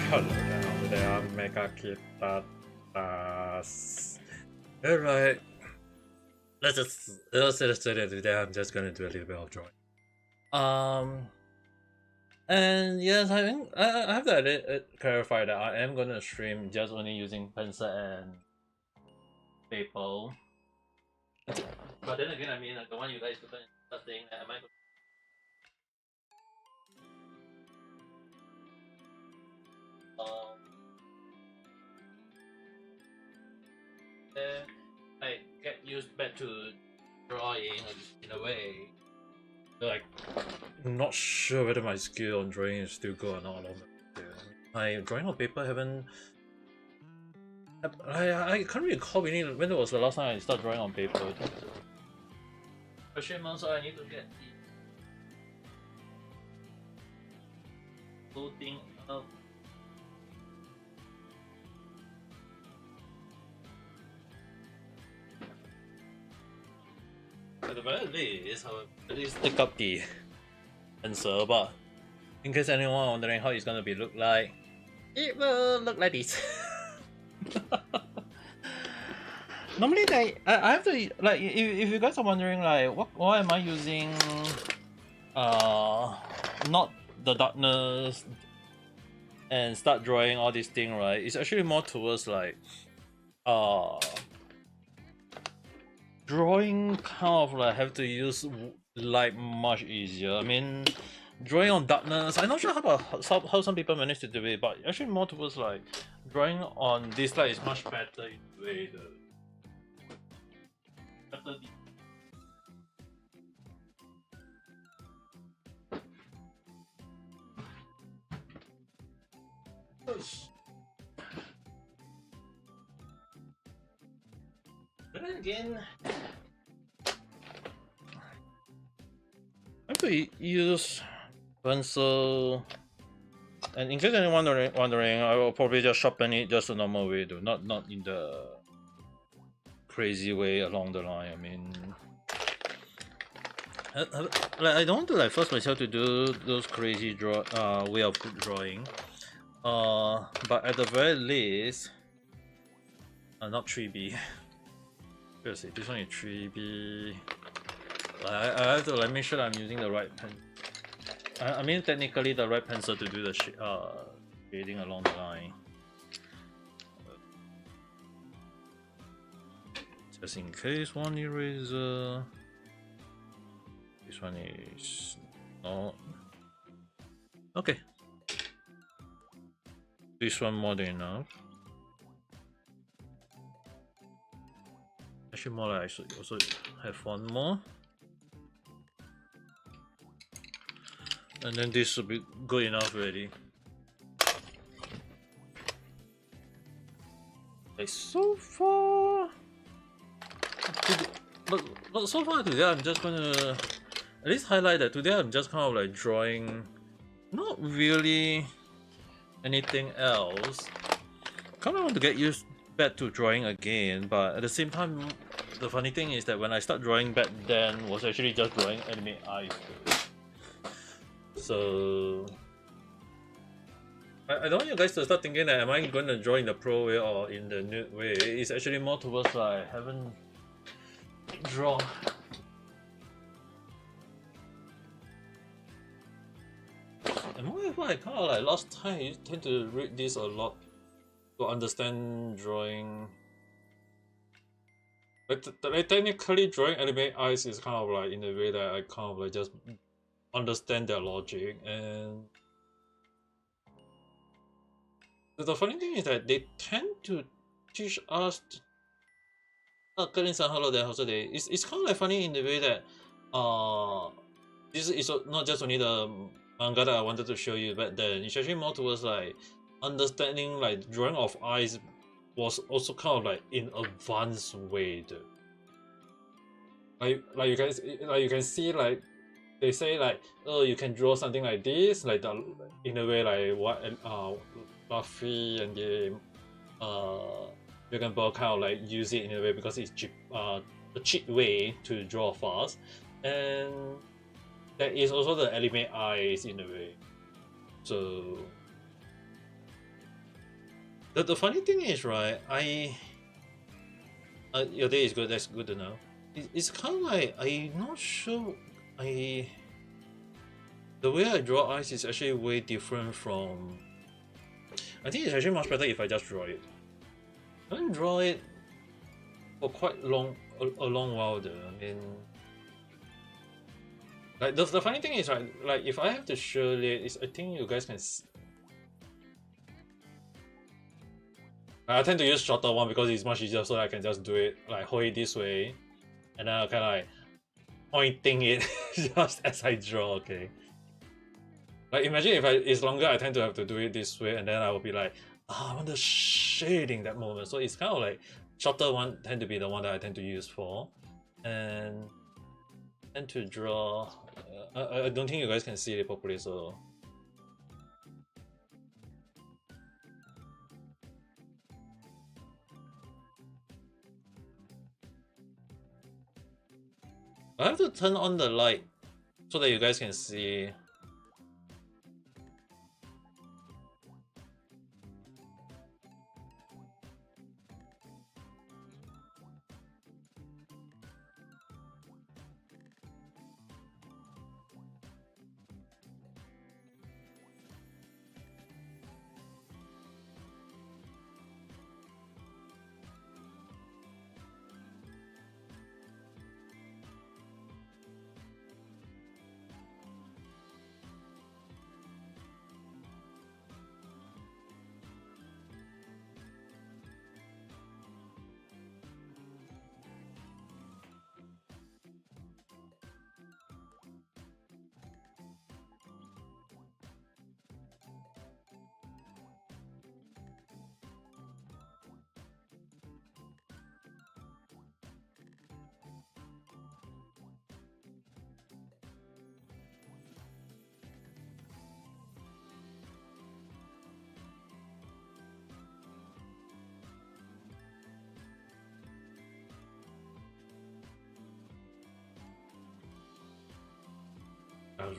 Hello there, Ame Gakita. Alright, let's just say that today I'm just gonna do a little bit of drawing. And yes, I have to clarify that I am gonna stream just only using pencil and paper. But then again, I mean, I don't want you guys to start saying that am I I get used back to drawing in a way. Like, I'm not sure whether my skill on drawing is still good or not. My drawing on paper haven't. I can't recall when it was the last time I started drawing on paper. Especially so I need to get the whole thing up. At the very least, I will at least take up the pencil, but in case anyone wondering how it's gonna look like, it will look like this. Normally, I have to like if you guys are wondering like why am I using not the darkness and start drawing all this thing, right? It's actually more towards like drawing kind of like have to use light much easier. I mean, drawing on darkness, I'm not sure how some people manage to do it, but actually more towards like drawing on this light is much better in the way But then again, I have to use pencil, and in case anyone wondering, I will probably just sharpen it just the normal way, though, not in the crazy way along the line. I mean, I don't want to like force myself to do those crazy way of drawing. But at the very least, not 3B. Seriously, this one is 3B. I have to like make sure I'm using the right pen. I mean, technically the right pencil to do the shading along the line. Just in case, one eraser. This one is not. Okay. This one more than enough. Actually, more like I should also have one more. And then this should be good enough already. Like so far, but so far today I'm just gonna at least highlight that today I'm just kind of like drawing not really anything else. Kind of want to get used back to drawing again, but at the same time, the funny thing is that when I start drawing back then was actually just drawing anime eyes. So I don't want you guys to start thinking that am I going to draw in the pro way or in the nude way. It's actually more towards like I haven't drawn. And moreover, I kind of like last time I tend to read this a lot to understand drawing. Like technically drawing anime eyes is kind of like in a way that I kind of like just understand their logic. And the funny thing is that they tend to teach us hello there, how's day. It's kind of like funny in the way that this is not just only the manga that I wanted to show you back then. It's actually more towards like understanding like drawing of eyes was also kind of like in advanced way though. Like you can see like they say like, oh, you can draw something like this, like the in a way like what Luffy and the Dragon Ball kind of like use it in a way because it's cheap, a cheap way to draw fast, and there is also the anime eyes in a way. So the funny thing is, right, your day is good. That's good to know. It's kind of like I'm not sure. The way I draw eyes is actually way different from. I think it's actually much better if I just draw it. I didn't draw it for quite a long while though. I mean, like the funny thing is, right, like if I have to show it, is I think you guys can. I tend to use shorter one because it's much easier, so I can just do it like hold it this way, and then I kind of like pointing it just as I draw. Okay. Like imagine if it's longer, I tend to have to do it this way, and then I will be like, I want the shading that moment. So it's kind of like shorter one tend to be the one that I tend to use for, and tend to draw. I don't think you guys can see it properly, so. I have to turn on the light so that you guys can see.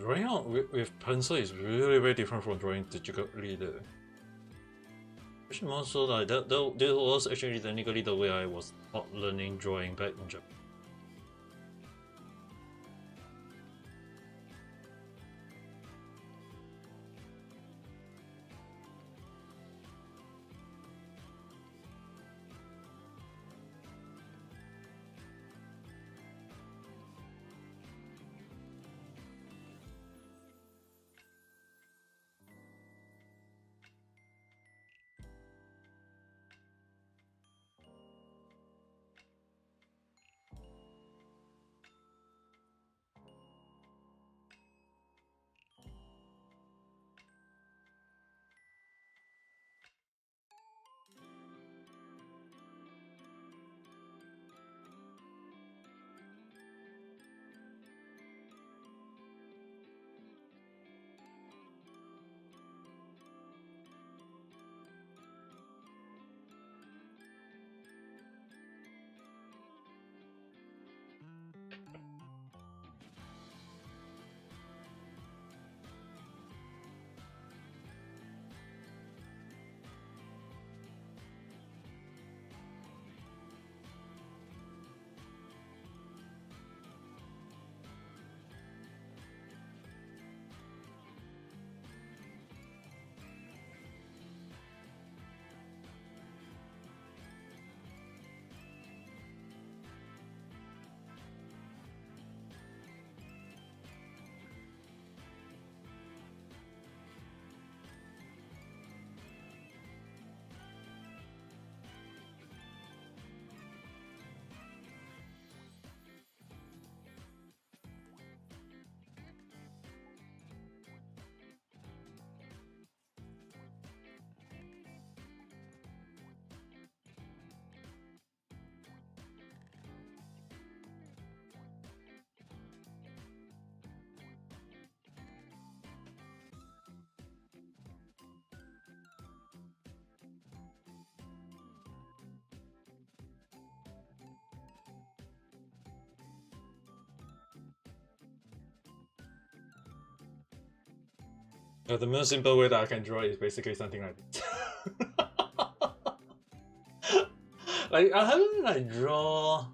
Drawing out with pencil is really very different from drawing digitally. Actually, more so like that was actually technically the way I was taught learning drawing back in Japan. The most simple way that I can draw is basically something like this. Like I haven't like draw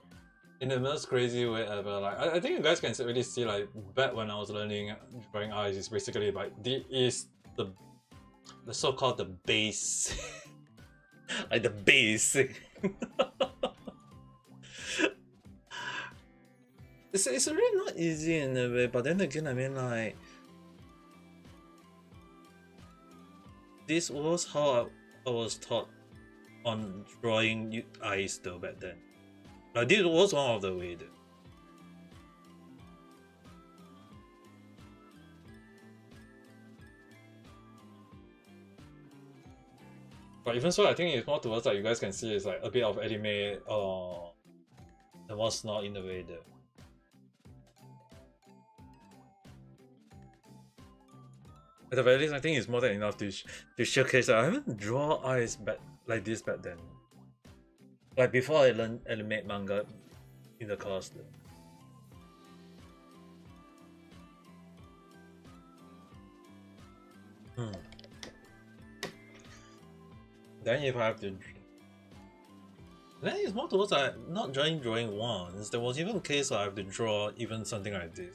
in the most crazy way ever. Like I think you guys can really see like back when I was learning drawing eyes is basically like this is the so-called the base. Like the base. It's really not easy in a way, but then again, I mean, like, this was how I was taught on drawing eyes though back then. Like, this was one of the ways. But even so, I think it's more towards like you guys can see it's like a bit of anime and what's not in the way there. At the very least, I think it's more than enough to showcase that I haven't drawn eyes back like this back then. Like before I learned anime manga in the class. Then if I have to, then it's more towards like not drawing once. There was even a case I have to draw even something like this.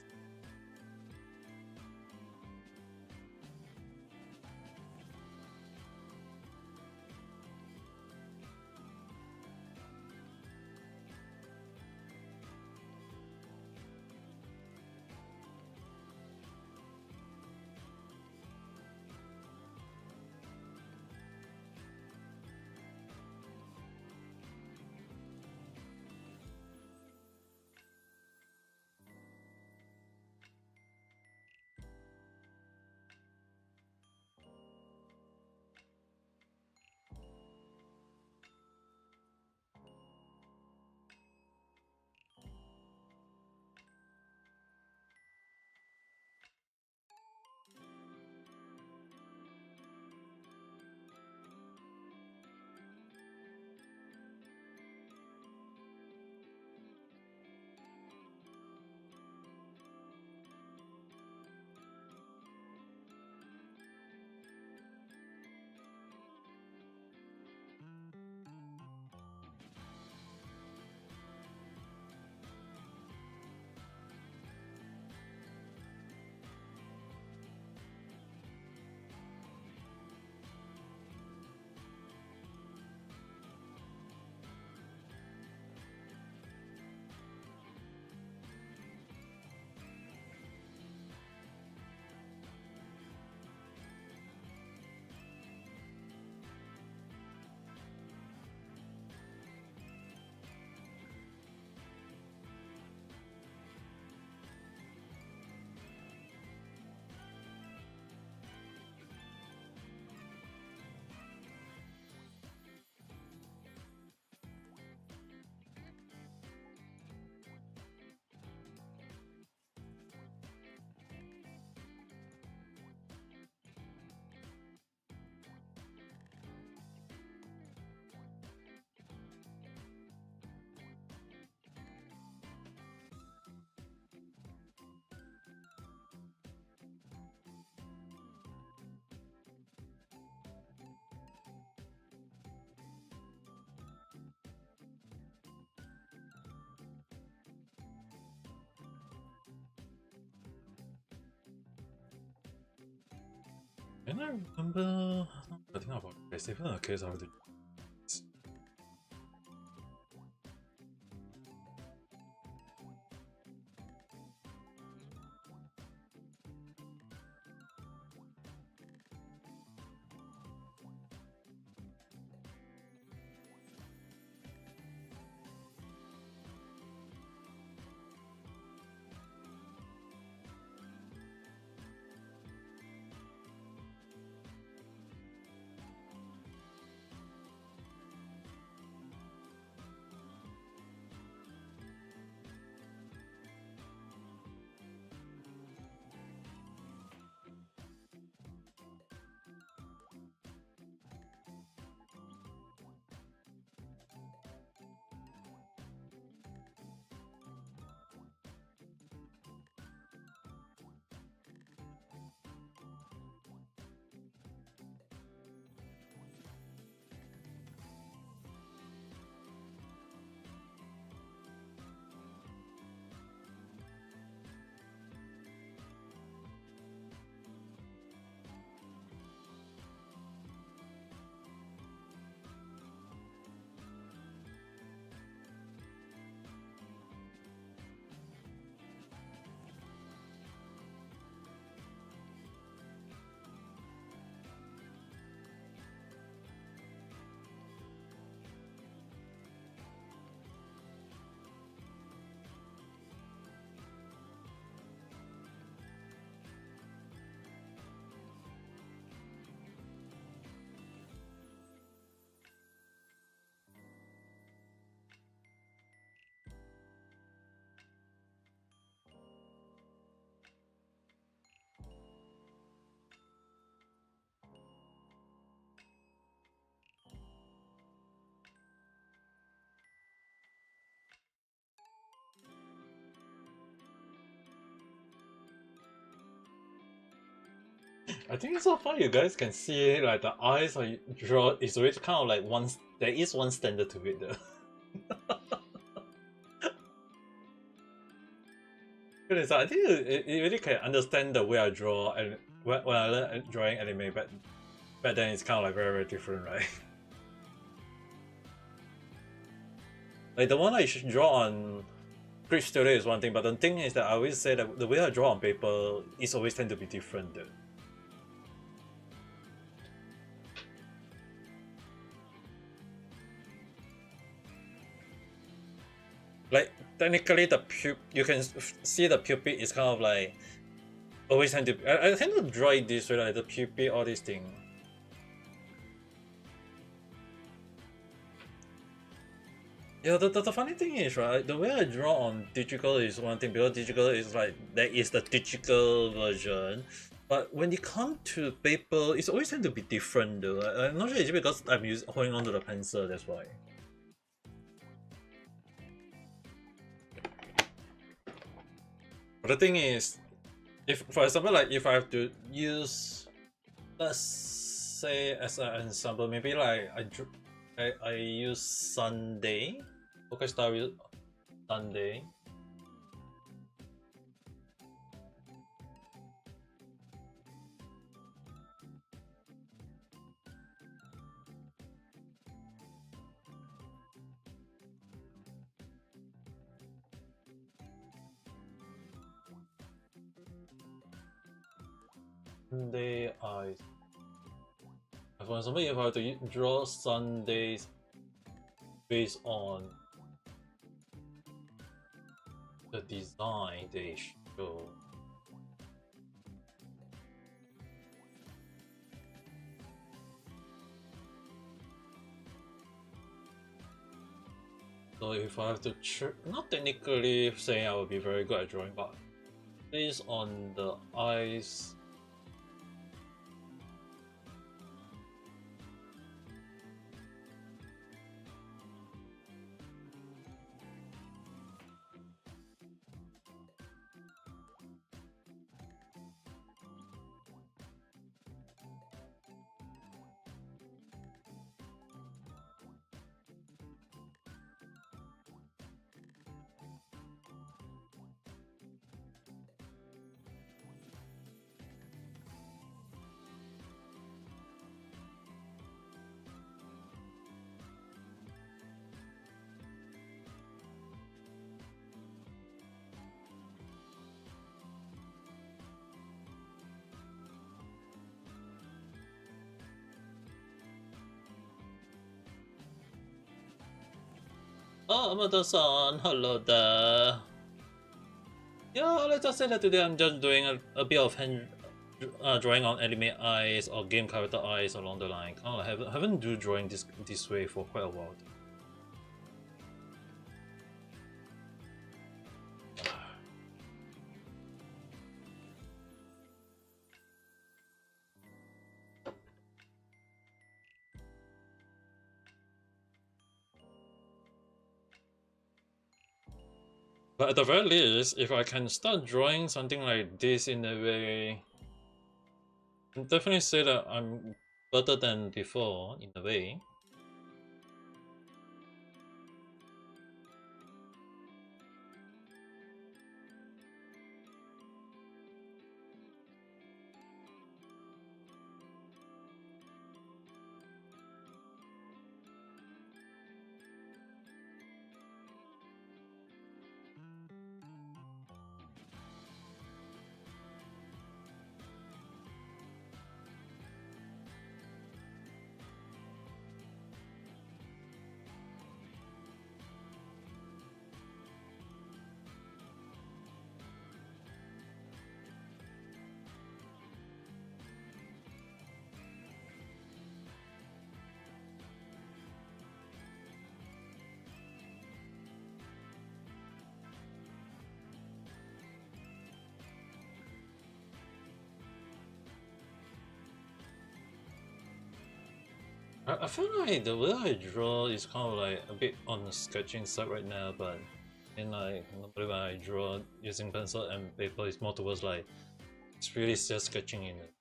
And I remember, I think about this, even a case of the I think so far you guys can see like the eyes I draw is always kind of like one. There is one standard to it though. So I think you really can understand the way I draw, and when I learn drawing anime back then it's kind of like very different, right? Like the one I should draw on Script Studio is one thing, but the thing is that I always say that the way I draw on paper is always tend to be different though. Like technically the you can see the pupil is kind of like always tend to I tend to draw it this way, like the pupil, all these things. Yeah, the funny thing is, right, the way I draw on digital is one thing, because digital is like, there is the digital version, but when it comes to paper, it's always tend to be different though. I'm not sure it's because I'm holding on to the pencil, that's why. But the thing is, if for example, like if I have to use, let's say as an example, maybe like I use Sunday. Okay, start with Sunday. Sunday eyes. For example, if I have to draw Sundays based on the design they show. So if I have to not technically saying I will be very good at drawing, but based on the eyes. Oh, Amada-san, hello there. Yeah, let's just say that today I'm just doing a bit of hand drawing on anime eyes or game character eyes along the line. I haven't do drawing this way for quite a while. But at the very least, if I can start drawing something like this in a way, I'll definitely say that I'm better than before in a way. I feel like the way I draw is kind of like a bit on the sketching side right now, but in like normally when I draw using pencil and paper, it's more towards like it's really just sketching in it.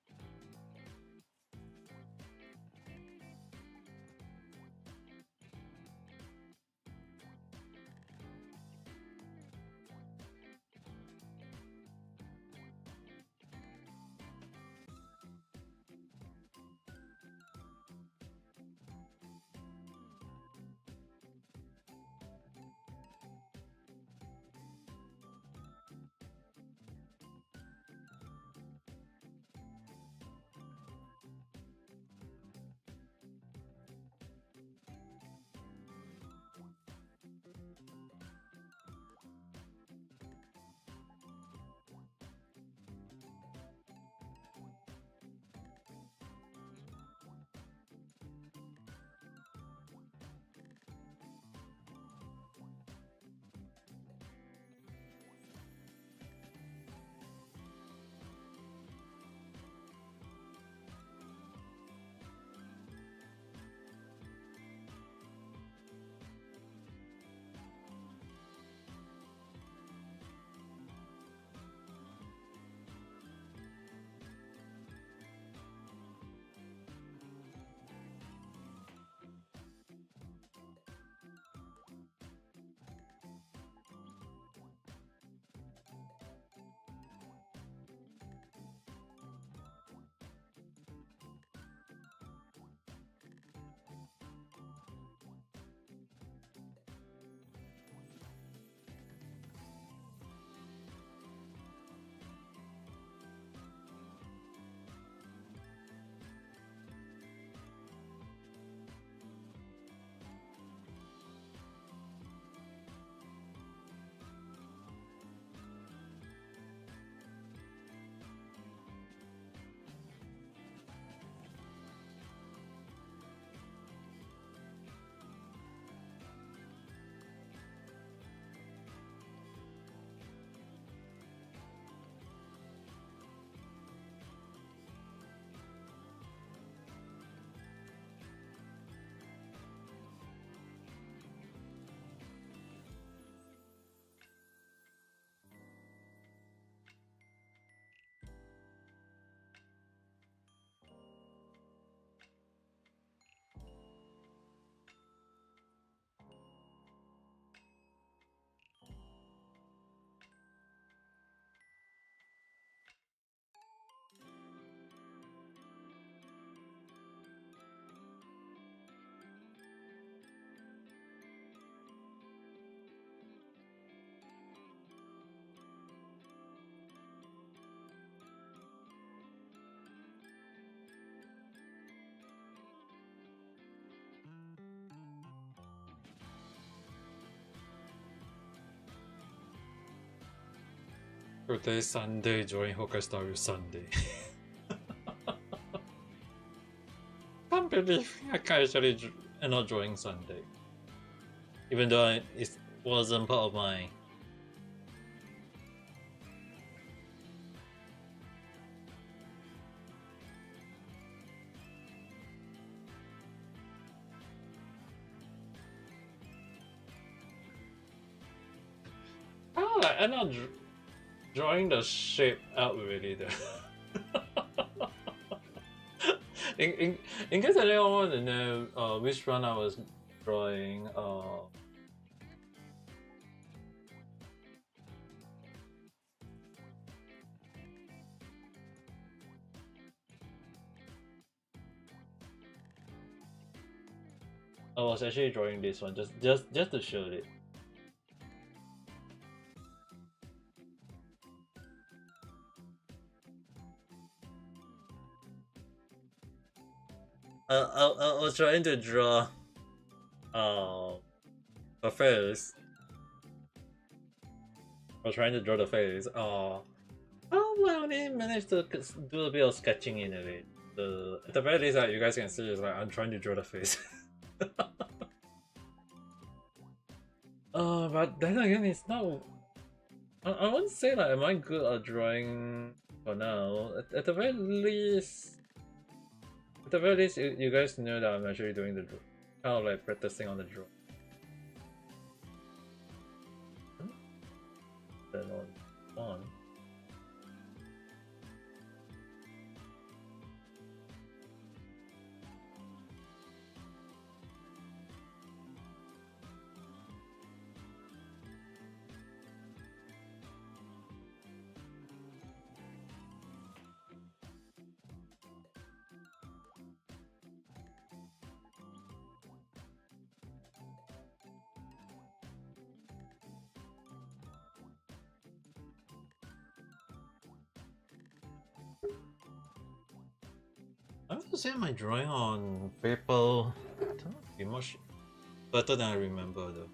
Saturday, Sunday, drawing Honkai Star Rail Sunday. Can't believe I can actually end up drawing Sunday. Even though it wasn't part of my... I end up drawing the shape out really though. in case anyone wants to know which one I was drawing, I was actually drawing this one just to show it. I was trying to draw a face. I was trying to draw the face. I only managed to do a bit of sketching in it. At the very least, you guys can see is like I'm trying to draw the face. But then again, it's not. I wouldn't say like am I good at drawing for now. At the very least. At the very least, you guys know that I'm actually doing the draw, kind of like practicing on the draw. Then on. I have to say my drawing on paper turned out to be much better than I remember though.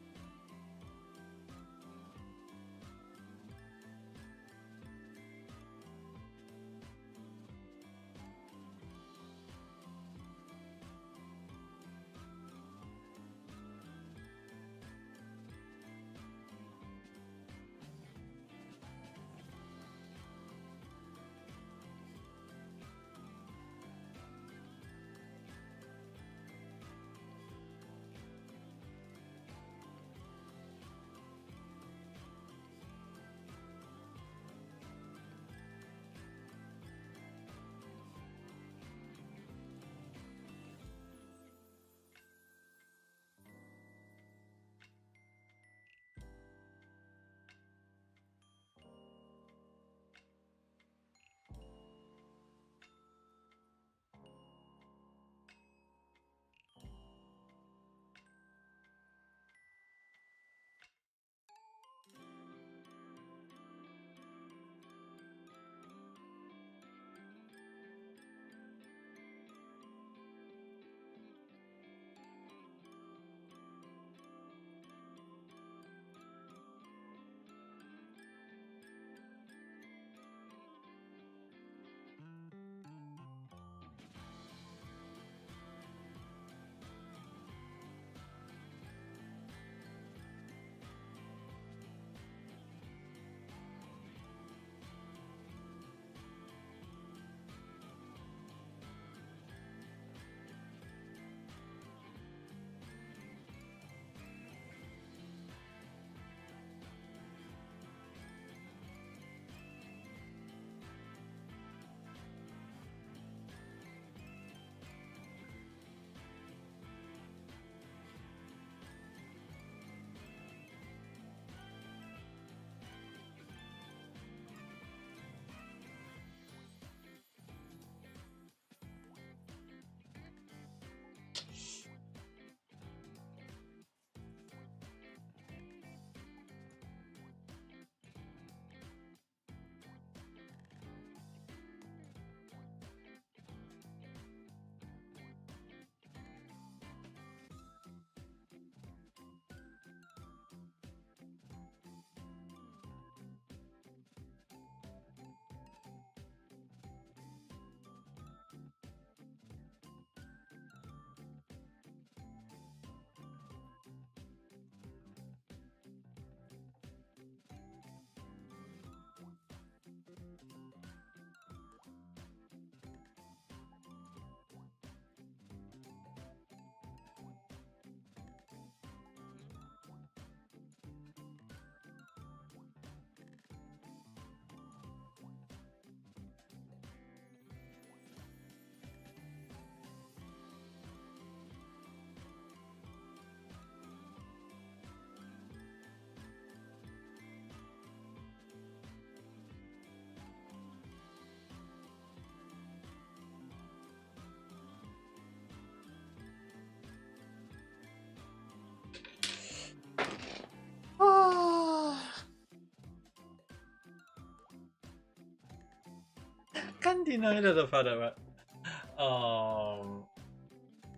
can't deny that the fact that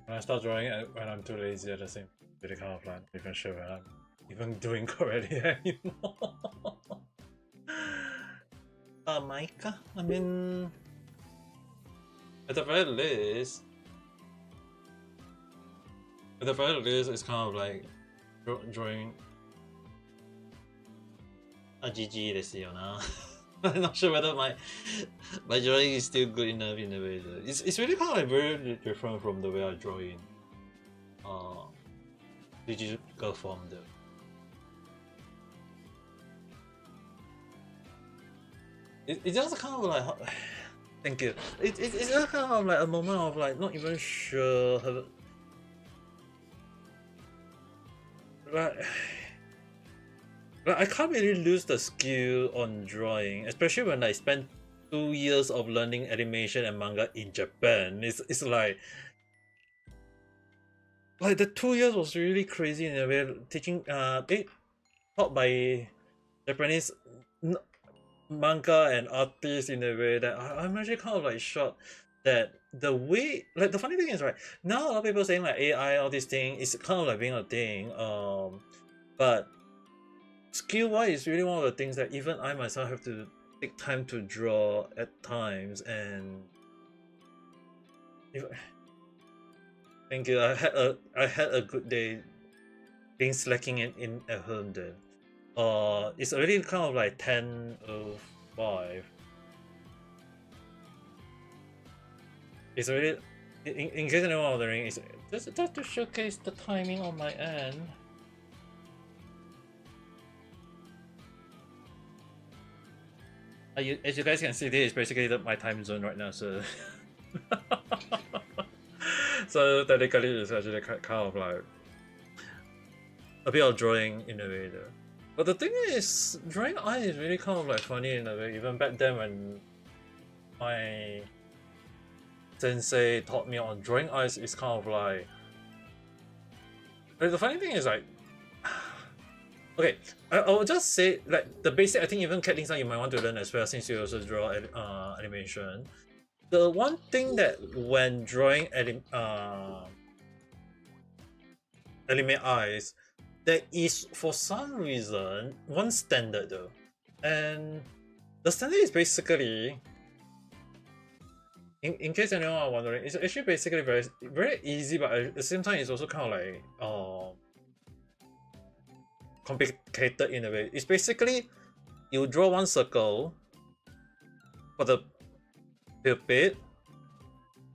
when I start drawing when I'm too lazy at the same really kind of like not even sure when I'm even doing correctly anymore. Micah, I mean, at the very least, it's kind of like drawing a GG ですよな。I'm not sure whether my drawing is still good enough in a way. It's really kind of like very different from the way I draw in digital form though. It's just kind of like thank you. It's just kind of like a moment of like not even sure how, like I can't really lose the skill on drawing, especially when I spent 2 years of learning animation and manga in Japan. It's like the 2 years was really crazy in a way. Teaching taught by Japanese manga and artists in a way that I'm actually kind of like shocked that the way, like, the funny thing is, right, now a lot of people saying like AI, all these things is kind of like being a thing, but skill wise is really one of the things that even I myself have to take time to draw at times. And thank you, I had a good day being slacking in at home then. It's already kind of like 10:05. It's already, in case anyone wondering, it's just to showcase the timing on my end. As you guys can see, this is basically my time zone right now, so so technically it's actually kind of like a bit of drawing in a way though. But the thing is, drawing eyes is really kind of like funny in a way. Even back then when my sensei taught me on drawing eyes, it's kind of like the funny thing is like, okay, I'll just say like the basic. I think even Catlin-san you might want to learn as well, since you also draw animation. The one thing that when drawing anime eyes, there is for some reason one standard though, and the standard is basically, in case anyone are wondering, it's actually basically very easy, but at the same time it's also kind of like complicated in a way. It's basically you draw one circle for the pupil,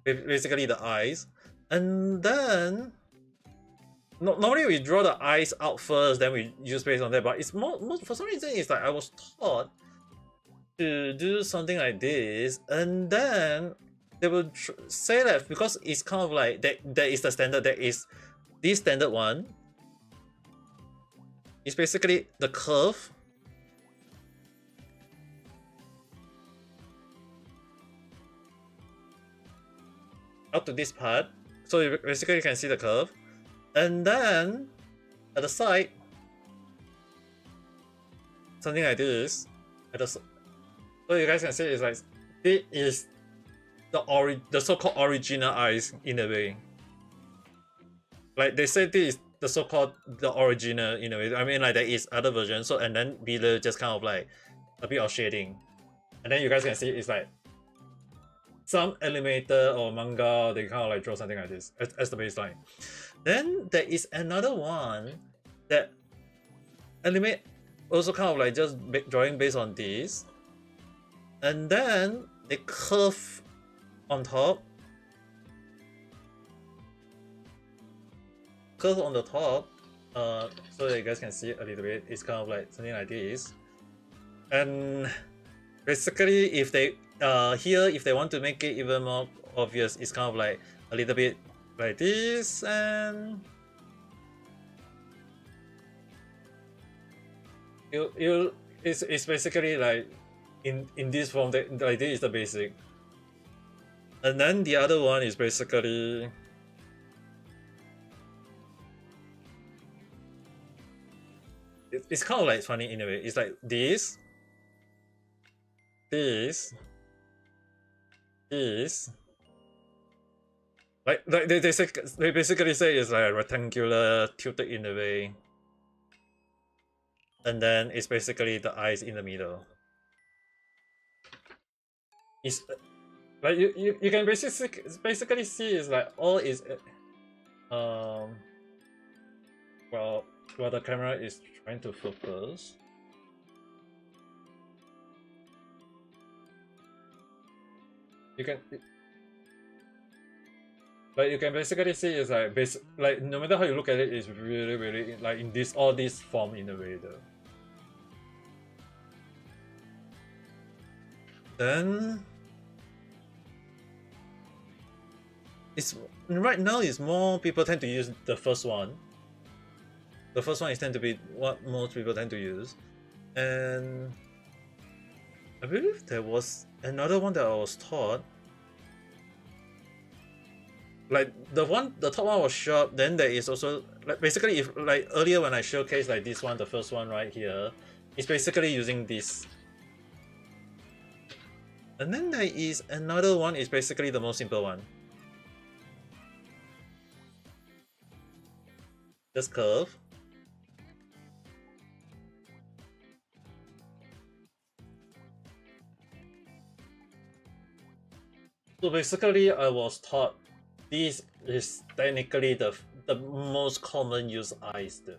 basically the eyes, and then normally we draw the eyes out first, then we use based on that. But it's more for some reason it's like I was taught to do something like this, and then they will say that because it's kind of like that is the standard, that is this standard one. It's basically the curve up to this part, so you basically can see the curve, and then at the side something like this so you guys can see it's like this is the so-called original eyes in a way. Like they say this is the so-called the original in a way. I mean, like there is other versions, so and then below just kind of like a bit of shading, and then you guys can see it's like some animator or manga, they kind of like draw something like this as the baseline. Then there is another one that animate also kind of like just drawing based on this, and then they curve on top, curve on the top, so that you guys can see a little bit. It's kind of like something like this, and basically if they here, if they want to make it even more obvious, it's kind of like a little bit like this, and it's basically like in this form, that like this is the basic, and then the other one is basically it's kind of like funny in a way. It's like this, is like they basically say it's like a rectangular tilted in a way, and then it's basically the eyes in the middle. It's like you can basically see it's like all is well the camera is trying to focus. You can like you can basically see it's like like no matter how you look at it, it's really like in this all this form in a way though. Then it's right now is more people tend to use the first one. The first one is tend to be what most people tend to use, and I believe there was another one that I was taught. Like the top one was sharp. Then there is also like basically if like earlier when I showcased like this one, the first one right here, it's basically using this. And then there is another one is basically the most simple one. Just curve. So basically I was taught this is technically the most common use eyes though.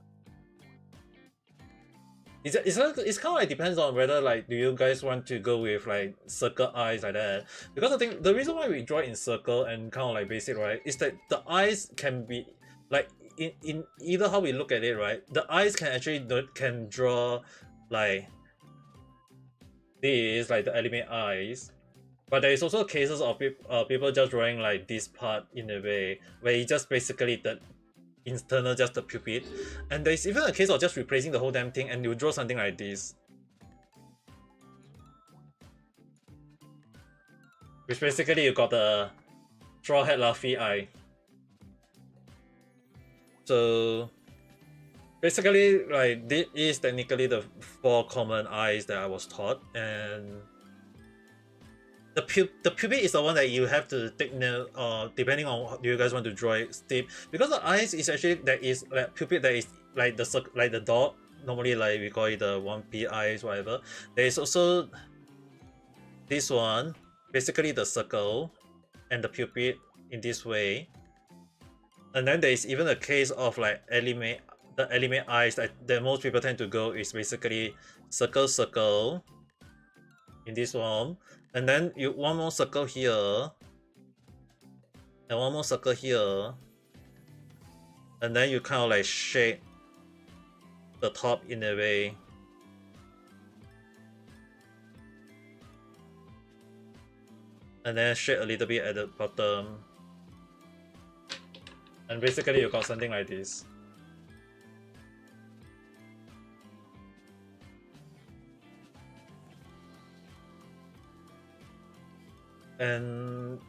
It's kind of like depends on whether like do you guys want to go with like circle eyes like that, because I think the reason why we draw in circle and kind of like basic right is that the eyes can be like in either how we look at it right, the eyes can actually can draw like this like the anime eyes, but there is also cases of people just drawing like this part in a way where it's just basically the internal just the pupil, and there's even a case of just replacing the whole damn thing and you draw something like this, which basically you got the straw hat Luffy eye. So basically like this is technically the 4 common eyes that I was taught, and the pupil is the one that you have to take note depending on do you guys want to draw it steep, because the eyes is actually there is like pupil that is like the dot, normally like we call it the 1p eyes whatever. There is also this one, basically the circle and the pupil in this way, and then there is even a case of like the anime eyes that most people tend to go is basically circle in this form, and then you one more circle here and one more circle here, and then you kind of like shape the top in a way. And then shade a little bit at the bottom, and basically you got something like this. And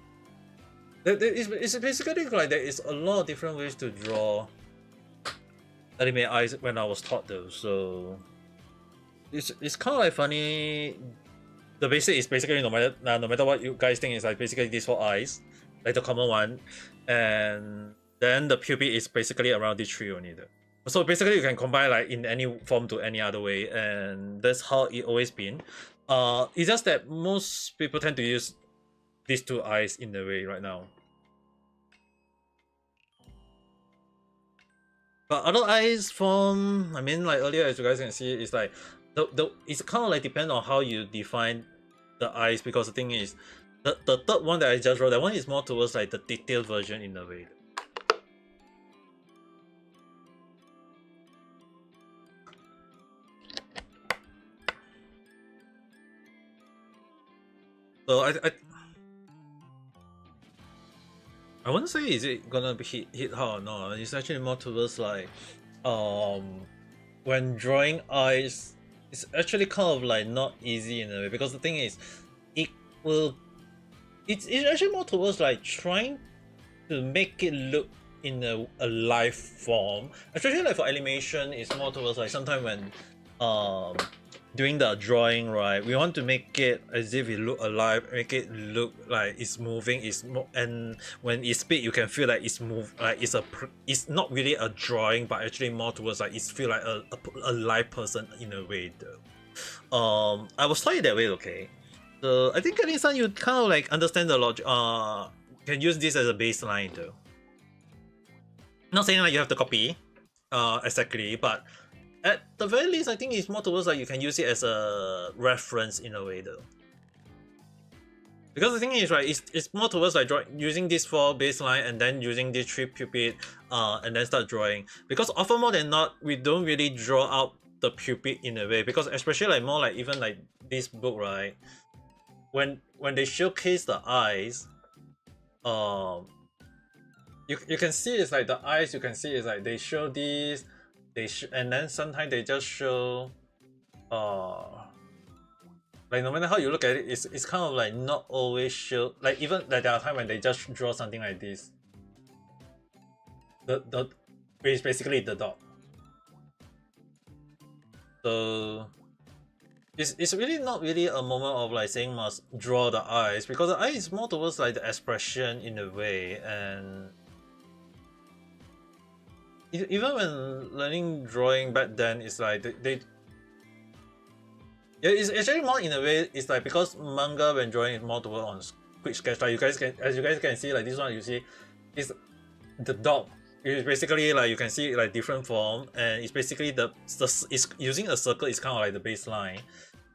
it's basically like there is a lot of different ways to draw anime eyes when I was taught though, so it's kind of like funny. The basic is basically no matter what you guys think is like basically these 4 eyes, like the common one, and then the pupil is basically around these 3 only though. So basically you can combine like in any form to any other way, and that's how it always been. It's just that most people tend to use these 2 eyes in the way right now. But other eyes form, I mean like earlier as you guys can see, it's like it's kind of like depend on how you define the eyes, because the thing is the third one that I just wrote, that one is more towards like the detailed version in a way. So I wouldn't say is it gonna be hit hard or not. It's actually more towards like when drawing eyes, it's actually kind of like not easy in a way, because the thing is it's actually more towards like trying to make it look in a live form, especially like for animation. It's more towards like sometimes when doing the drawing, right, we want to make it as if it look alive, make it look like it's moving, and when it's speak, you can feel like it's like it's not really a drawing, but actually more towards like it's feel like a live person in a way though. I was taught it that way, okay. So I think Kennison, you kind of like understand the logic. Can use this as a baseline though. Not saying like you have to copy, exactly, but at the very least, I think it's more towards like you can use it as a reference in a way though. Because the thing is, right, it's more towards like using this 4 baseline and then using this 3 pupil, and then start drawing. Because often more than not, we don't really draw out the pupil in a way. Because especially like more like even like this book, right, when they showcase the eyes, you can see it's like the eyes. You can see it's like they show these. And then sometimes they just show like no matter how you look at it, it's kind of like not always show, like even like there are times when they just draw something like this, the which is basically the dog. So it's really not really a moment of like saying must draw the eyes, because the eye is more towards like the expression in a way. And even when learning drawing back then, it's like they yeah, it's actually more in a way. It's like because manga when drawing is more toward on quick sketch. Like you guys can see, like this one you see, is the dog. It's basically like you can see like different form, and it's basically it's using a circle. It's kind of like the baseline,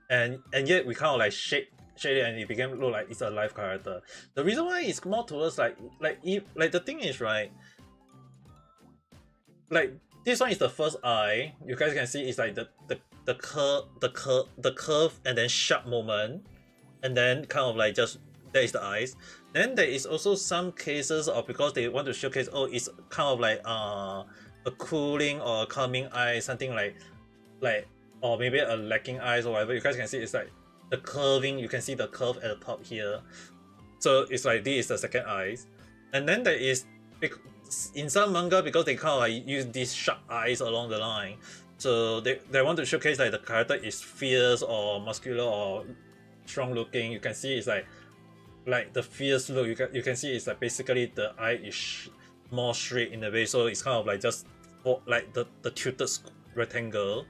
and yet we kind of like shade it, and it became look like it's a live character. The reason why it's more towards like the thing is, right, like this one is the first eye. You guys can see it's like the curve and then sharp moment, and then kind of like just there is the eyes. Then there is also some cases of, because they want to showcase, oh, it's kind of like a cooling or a calming eye, something like or maybe a lacking eyes or whatever. You guys can see it's like the curving. You can see the curve at the top here. So it's like this is the second eyes. And then there is, in some manga, because they kind of like use these sharp eyes along the line, so they want to showcase like the character is fierce or muscular or strong looking. You can see it's like the fierce look. You can see it's like basically the eye is more straight in a way, so it's kind of like just like the tilted rectangle.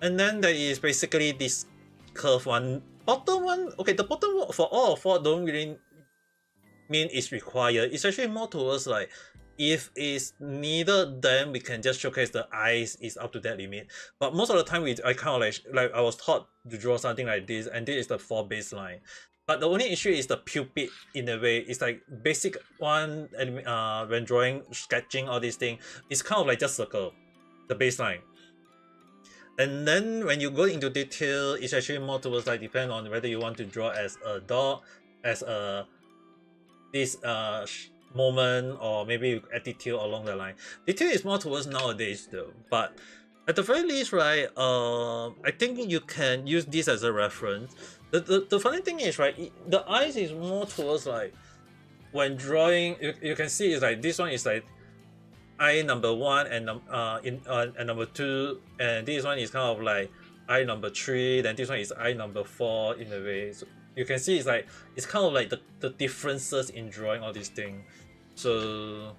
And then there is basically this curve one, bottom one. Okay, the bottom one for all 4 don't really mean it's required. It's actually more towards like, if it's needed, then we can just showcase the eyes is up to that limit. But most of the time, I kind of like I was taught to draw something like this, and this is the 4 baseline. But the only issue is the pupil in a way. It's like basic one, when drawing, sketching, all these things, it's kind of like just circle the baseline. And then when you go into detail, it's actually more towards like depend on whether you want to draw as a dog, as a this moment, or maybe add detail along the line. Detail is more towards nowadays though, but at the very least, right, I think you can use this as a reference. The funny thing is, right, the eyes is more towards like when drawing, you can see it's like this one is like eye number 1 and and number 2, and this one is kind of like eye number 3, then this one is eye number 4 in a way. So you can see it's kind of like the differences in drawing all these things. So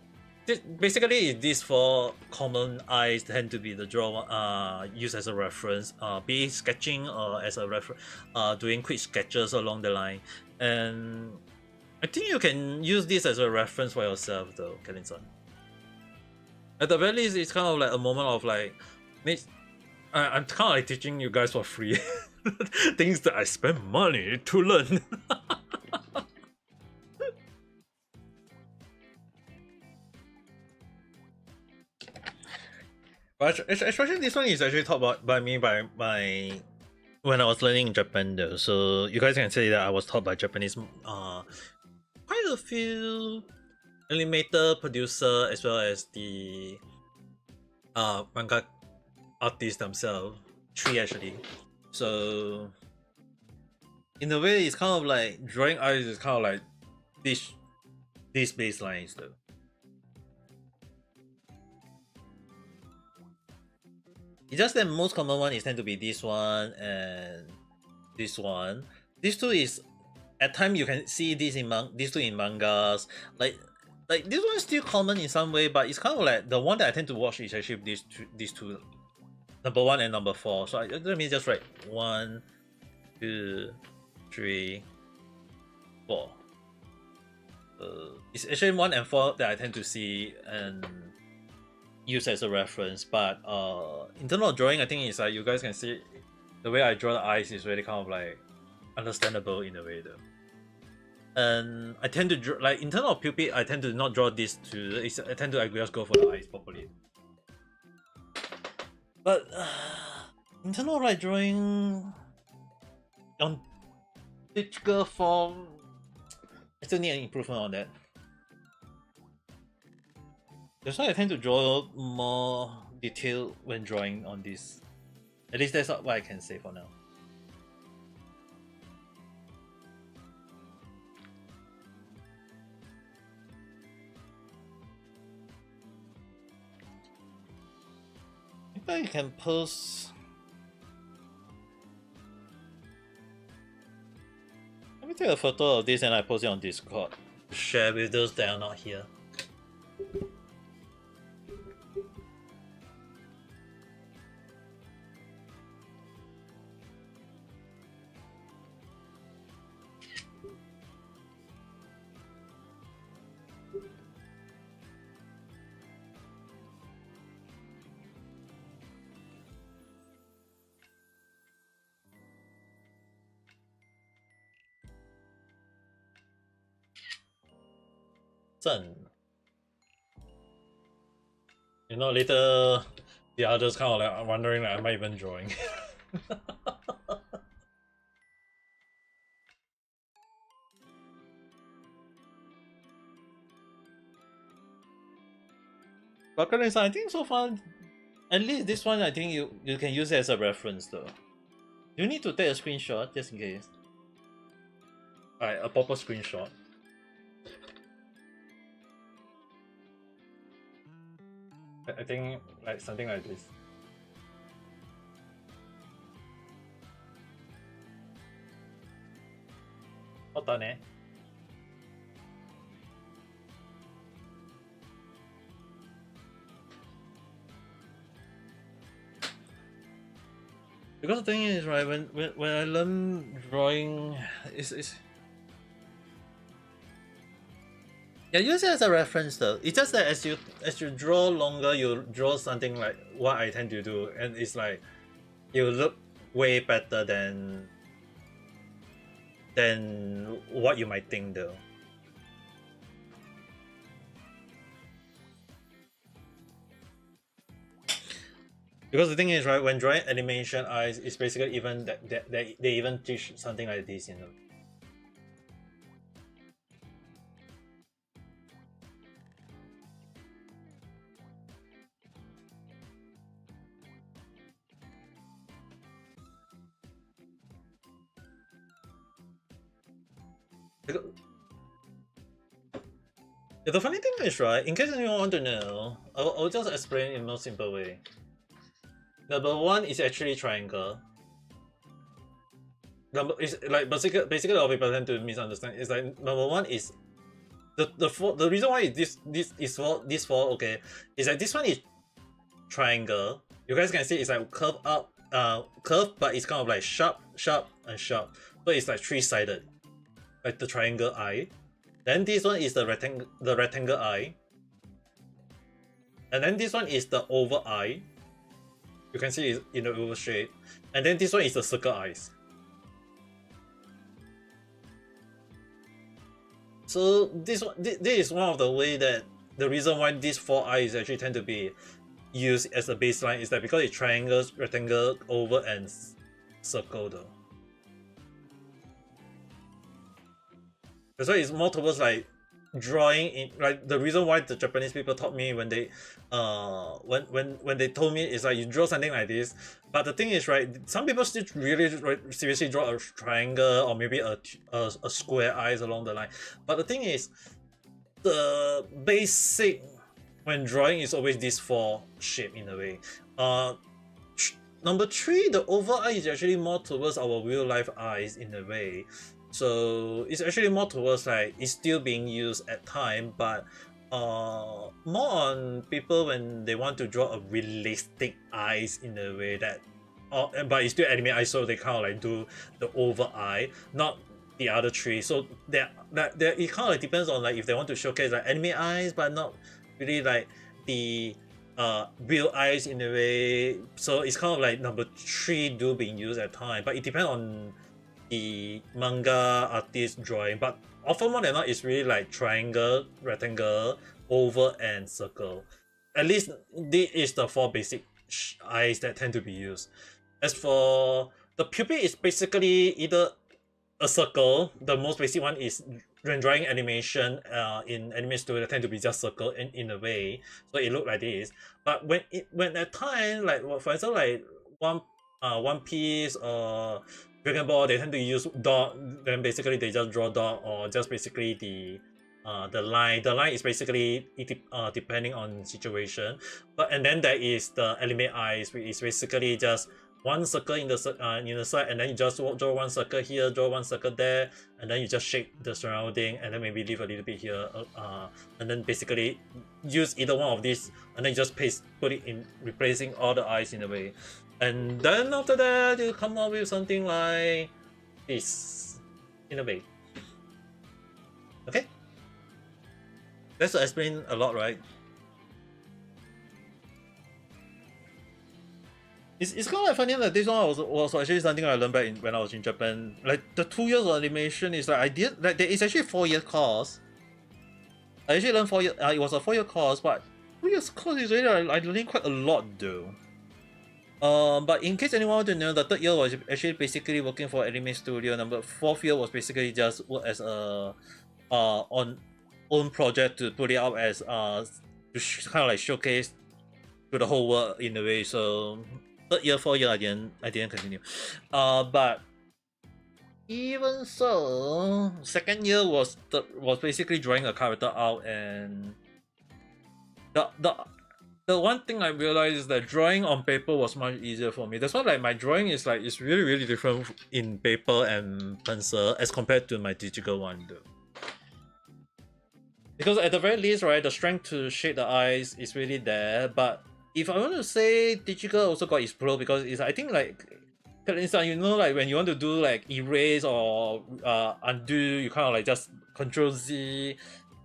basically these 4 common eyes tend to be the draw used as a reference, be it sketching or as a reference, doing quick sketches along the line. And I think you can use this as a reference for yourself though, Kelly-san. At the very least, it's kind of like a moment of like, I'm kind of like teaching you guys for free things that I spend money to learn. But especially this one is actually taught by me by my when I was learning in Japan though. So you guys can say that I was taught by Japanese quite a few animator producer, as well as the manga artists themselves, 3 actually. So in a way, it's kind of like drawing eyes is kind of like these baselines though. It's just that most common one is tend to be this one and this one. These two is at time you can see this in these two in mangas. Like this one is still common in some way, but it's kind of like the one that I tend to watch is actually these two, number 1 and number 4. So let me just write 1, 2, 3, 4. It's actually 1 and 4 that I tend to see and use as a reference. But in terms of drawing, I think it's like you guys can see the way I draw the eyes is really kind of like understandable in a way though. And I tend to draw, like in terms of pupil, I tend to not draw these two. I tend to just go for the eyes properly. But in terms of like drawing on typical form, I still need an improvement on that. That's why I tend to draw more detail when drawing on this. At least that's what I can say for now. Maybe I can post. Let me take a photo of this and I post it on Discord. Share with those that are not here. You know, later the others kind of like wondering like, am I even drawing? But I think so far, at least this one, I think you can use it as a reference though. You need to take a screenshot just in case. Alright, a proper screenshot. I think like something like this. Not done, eh? Because the thing is, right, when I learn drawing, it's yeah, use it as a reference though. It's just that as you draw longer, you draw something like what I tend to do, and it's like you look way better than what you might think though. Because the thing is, right, when drawing animation eyes, it's basically even that they even teach something like this, you know. The funny thing is, right, in case anyone want to know, I'll just explain in a more simple way. Number 1 is actually triangle. Number is like basically a lot of people tend to misunderstand. It's like number 1 is the reason why this is for okay is that this one is triangle. You guys can see it's like curve up, curve, but it's kind of like sharp, sharp, and sharp. So it's like 3-sided, like the triangle eye. Then this one is the rectangle eye, and then this one is the oval eye. You can see it in the oval shape, and then this one is the circle eyes. So this is one of the way that the reason why these 4 eyes actually tend to be used as a baseline is that because it's triangles, rectangle, oval, and circle though. That's why it's more towards like drawing in, like the reason why the Japanese people taught me when they when they told me is like you draw something like this. But the thing is, right, some people still really seriously draw a triangle or maybe a square eyes along the line. But the thing is, the basic when drawing is always this 4 shape in a way. number 3, the over eye is actually more towards our real life eyes in a way. So it's actually more towards like it's still being used at time, but more on people when they want to draw a realistic eyes in a way that but it's still anime eyes, so they kind of like do the over eye, not the other 3. So that it kind of like depends on like if they want to showcase like anime eyes, but not really like the real eyes in a way. So it's kind of like number 3 do being used at time, but it depends on the manga artist drawing. But often more than not, it's really like triangle, rectangle, oval, and circle. At least this is the 4 basic eyes that tend to be used. As for the pupil, is basically either a circle. The most basic one is when drawing animation in anime studio, tend to be just circle in a way, so it look like this. But when at time, like for example like One Piece or Dragon Ball, they tend to use dot. Then basically they just draw dot, or just basically the line. The line is basically depending on situation. But and then there is the anime eyes, which is basically just one circle in the side, and then you just draw one circle here, draw one circle there, and then you just shake the surrounding, and then maybe leave a little bit here, and then basically use either one of these, and then you just put it in, replacing all the eyes in a way. And then after that, you come up with something like this in a way. Okay, that's to explain a lot, right? It's kind of like funny that this one was actually something I learned back when I was in Japan. Like the 2 years of animation is like I did like there is actually a 4-year course. I actually learned 4 years. It was a 4-year course, but 2 years course is really I learned quite a lot though. But in case anyone want to know, the 3rd year was actually basically working for anime studio. 4th year was basically just work as a on own project to put it out as to kind of like showcase to the whole world in a way. So 3rd year, 4th year, I didn't continue. But even so, 2nd year was basically drawing a character out, and the one thing I realized is that drawing on paper was much easier for me. That's why like my drawing is like it's really different in paper and pencil as compared to my digital one though. Because at the very least, right, the strength to shade the eyes is really there. But if I want to say digital also got its pro, because it's I think like you know, like when you want to do like erase or undo, you kind of like just Control Z,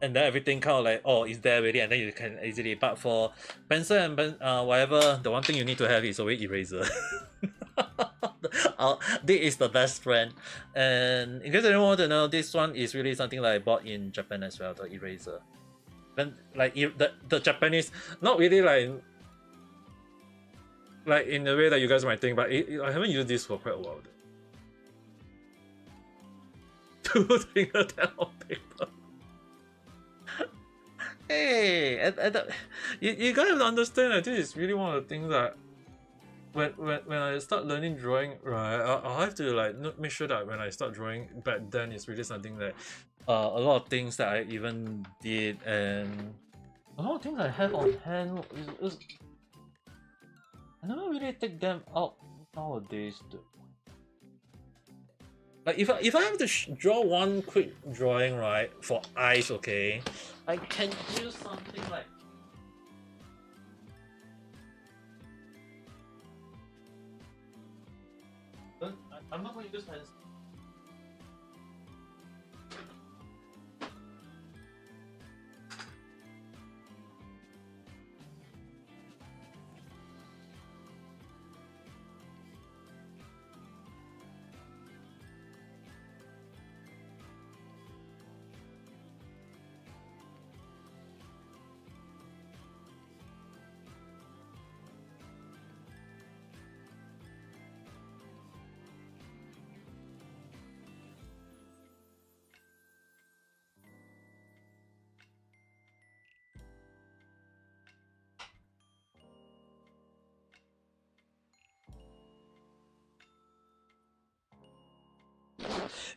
and then everything kind of like it's there already, and then you can easily. But for pencil and whatever, the one thing you need to have is always eraser. This is the best friend. And in case anyone want to know, this one is really something that I bought in Japan as well, the eraser. Then like the Japanese, not really like in a way that you guys might think, but I haven't used this for quite a while. 2 finger tap on paper. Hey, you gotta have to understand that this is really one of the things that when I start learning drawing, right, I'll have to like make sure that when I start drawing back then, it's really something that a lot of things that I even did, and a lot of things I have on hand is I never really take them out nowadays though. Like if I have to draw one quick drawing, right, for eyes, okay, I can use something like I'm not going to use pencil.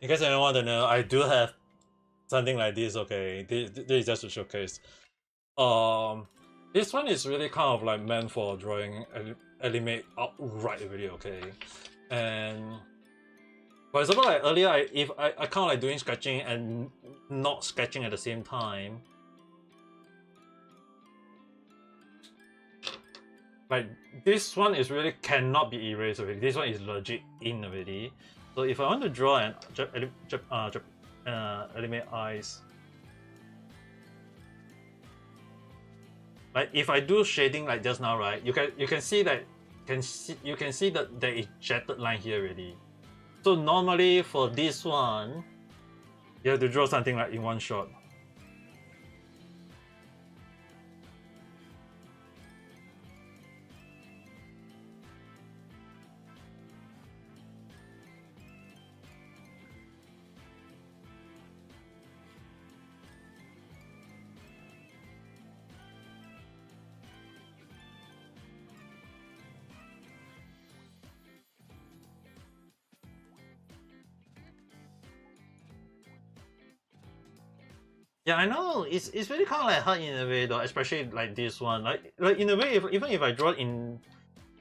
In case anyone want to know, I do have something like this, okay? This is just to showcase. This one is really kind of like meant for drawing animate outright already, okay? And for example, like earlier, if I kind of like doing sketching and not sketching at the same time, like this one is really cannot be erased already. This one is legit in already. So if I want to draw and animate eyes, like if I do shading like just now, right? You can see that you can see that there is jetted line here already. So normally for this one, you have to draw something like in one shot. Yeah, I know it's really kind of like hard in a way though, especially like this one. Like in a way, even if I draw in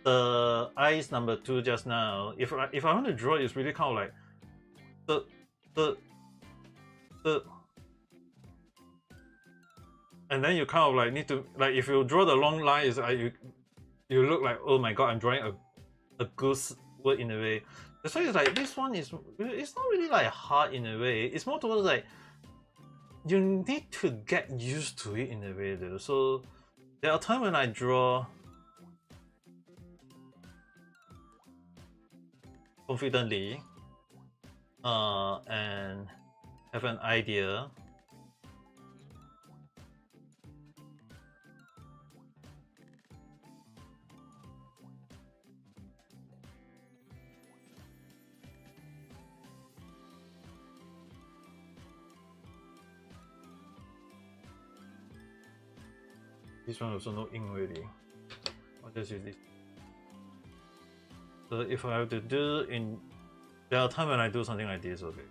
the eyes number 2 just now, if I want to draw, it's really kind of like the and then you kind of like need to like if you draw the long line, is like you look like, oh my god, I'm drawing a goose word in a way. That's why it's like this one is it's not really like hard in a way. It's more towards like you need to get used to it in a way though. So there are times when I draw confidently and have an idea. This one also no ink really. I'll just use this. So if I have to do in, there are times when I do something like this, okay.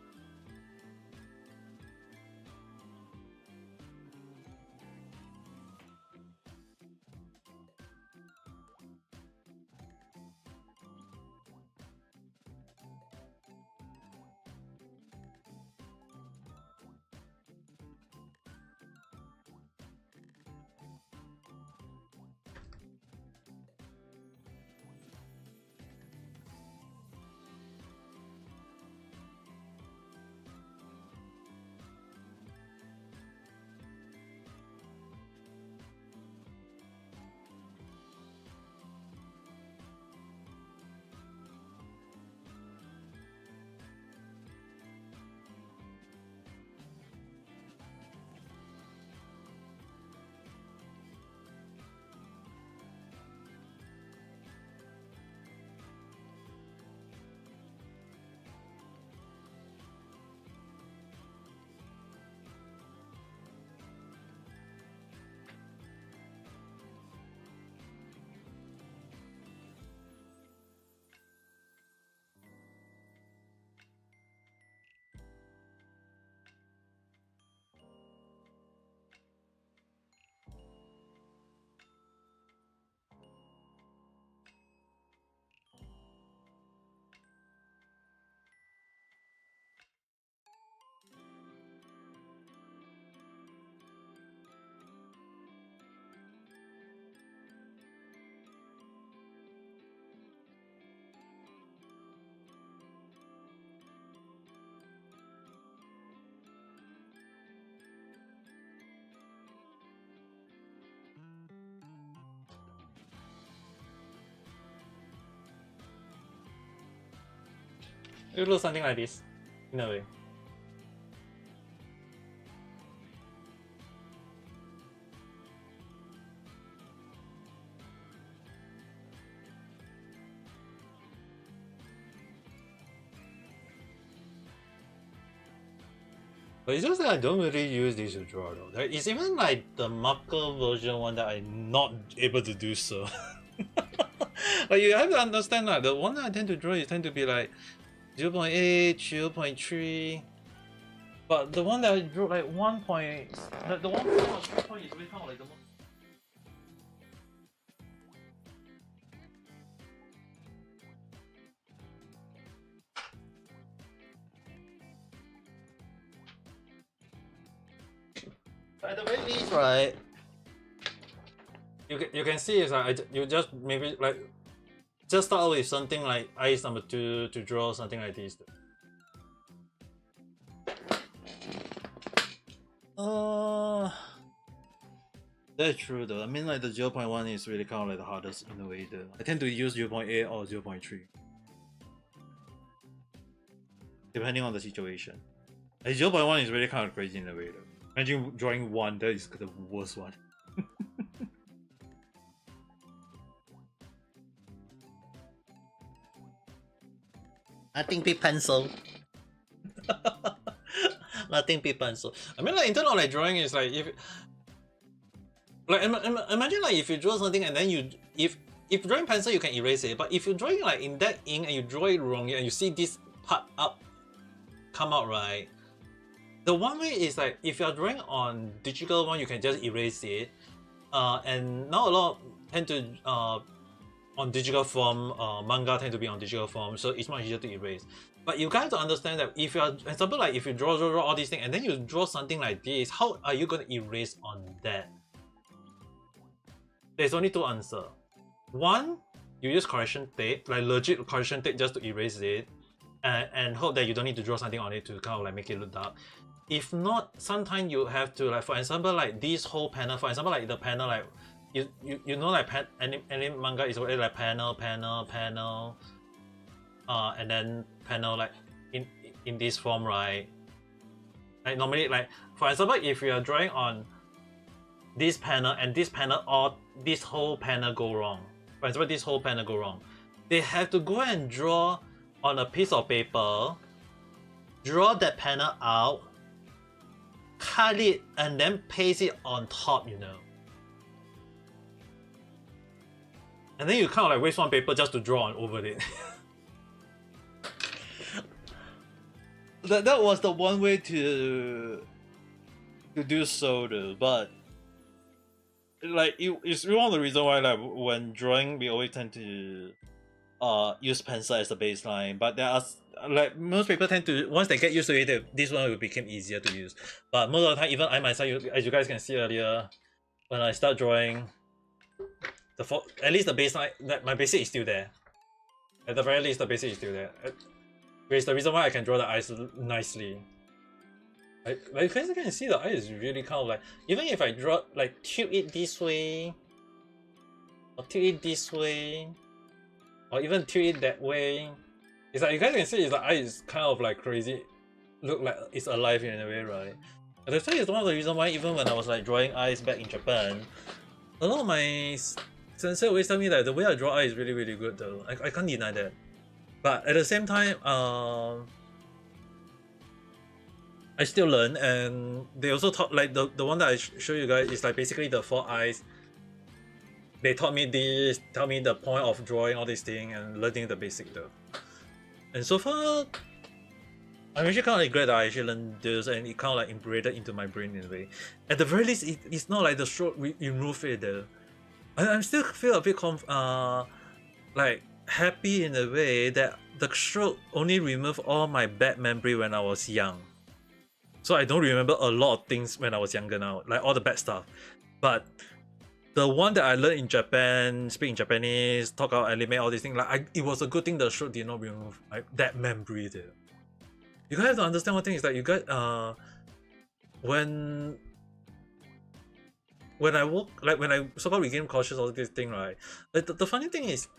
It looks something like this, in a way. But it's just that I don't really use this to draw though. There is even like the marker version one that I'm not able to do so. Like you have to understand like the one that I tend to draw is tend to be like 0.8, 0.3. But the one that I drew like 1 point, the one point is really kind of like the most. But at the very least, right? You can see is like you just maybe like just start with something like ice number 2 to draw something like this. That's true though. I mean, like the 0.1 is really kind of like the hardest in a way though. I tend to use 0.8 or 0.3. Depending on the situation. Like 0.1 is really kind of crazy in a way though. Imagine drawing 1, that is the worst one. Nothing be pencil. Nothing be pencil. I mean, like in terms of like drawing, is like if like imagine like if you draw something and then you if drawing pencil you can erase it, but if you're drawing like in that ink and you draw it wrongly and you see this part up come out right, the one way is like if you're drawing on digital one you can just erase it, and now a lot tend to on digital form, manga tend to be on digital form, so it's much easier to erase. But you guys have to understand that if you are, for example, like if you draw all these things and then you draw something like this, how are you going to erase on that? There's only 2 answers. One, you use correction tape, like legit correction tape just to erase it, and hope that you don't need to draw something on it to kind of like make it look dark. If not, sometimes you have to, like for example, like this whole panel, for example, like the panel, like you know, like any manga is already like panel, and then panel like in this form, right? Like normally, like for example, if you are drawing on this panel and this panel or this whole panel go wrong, for example, this whole panel go wrong, they have to go and draw on a piece of paper, draw that panel out, cut it, and then paste it on top, you know. And then you kind of like waste one paper just to draw on over it. That was the one way to do so though, but like it's one of the reasons why like when drawing we always tend to use pencil as the baseline, but there are like most people tend to, once they get used to it, this one will become easier to use. But most of the time, even I myself, as you guys can see earlier, when I start drawing, at least the baseline, my basic is still there. At the very least, the basic is still there. Which is the reason why I can draw the eyes nicely. Like you guys can see the eye is really kind of like, even if I draw, like tilt it this way, or tilt it this way, or even tilt it that way, it's like you guys can see the eye is kind of like crazy, look like it's alive in a way, right? And that's why it's one of the reasons why even when I was like drawing eyes back in Japan, a lot of my sensei always tell me that the way I draw eye is really really good though. I can't deny that. But at the same time, I still learn, and they also taught, like the one that I show you guys is like basically the 4 eyes. They taught me this, taught me the point of drawing all these things and learning the basic though. And so far, I'm actually kind of like glad that I actually learned this, and it kind of like integrated into my brain in a way. At the very least, it's not like the stroke remove it though. I'm still feel a bit like happy in a way that the stroke only removed all my bad memory when I was young. So I don't remember a lot of things when I was younger now, like all the bad stuff. But the one that I learned in Japan, speaking Japanese, talk out anime, all these things, like it was a good thing the stroke did not remove like that memory there. You guys have to understand one thing is that you guys when I woke, like when I so-called became cautious of this thing, right? Like the funny thing is,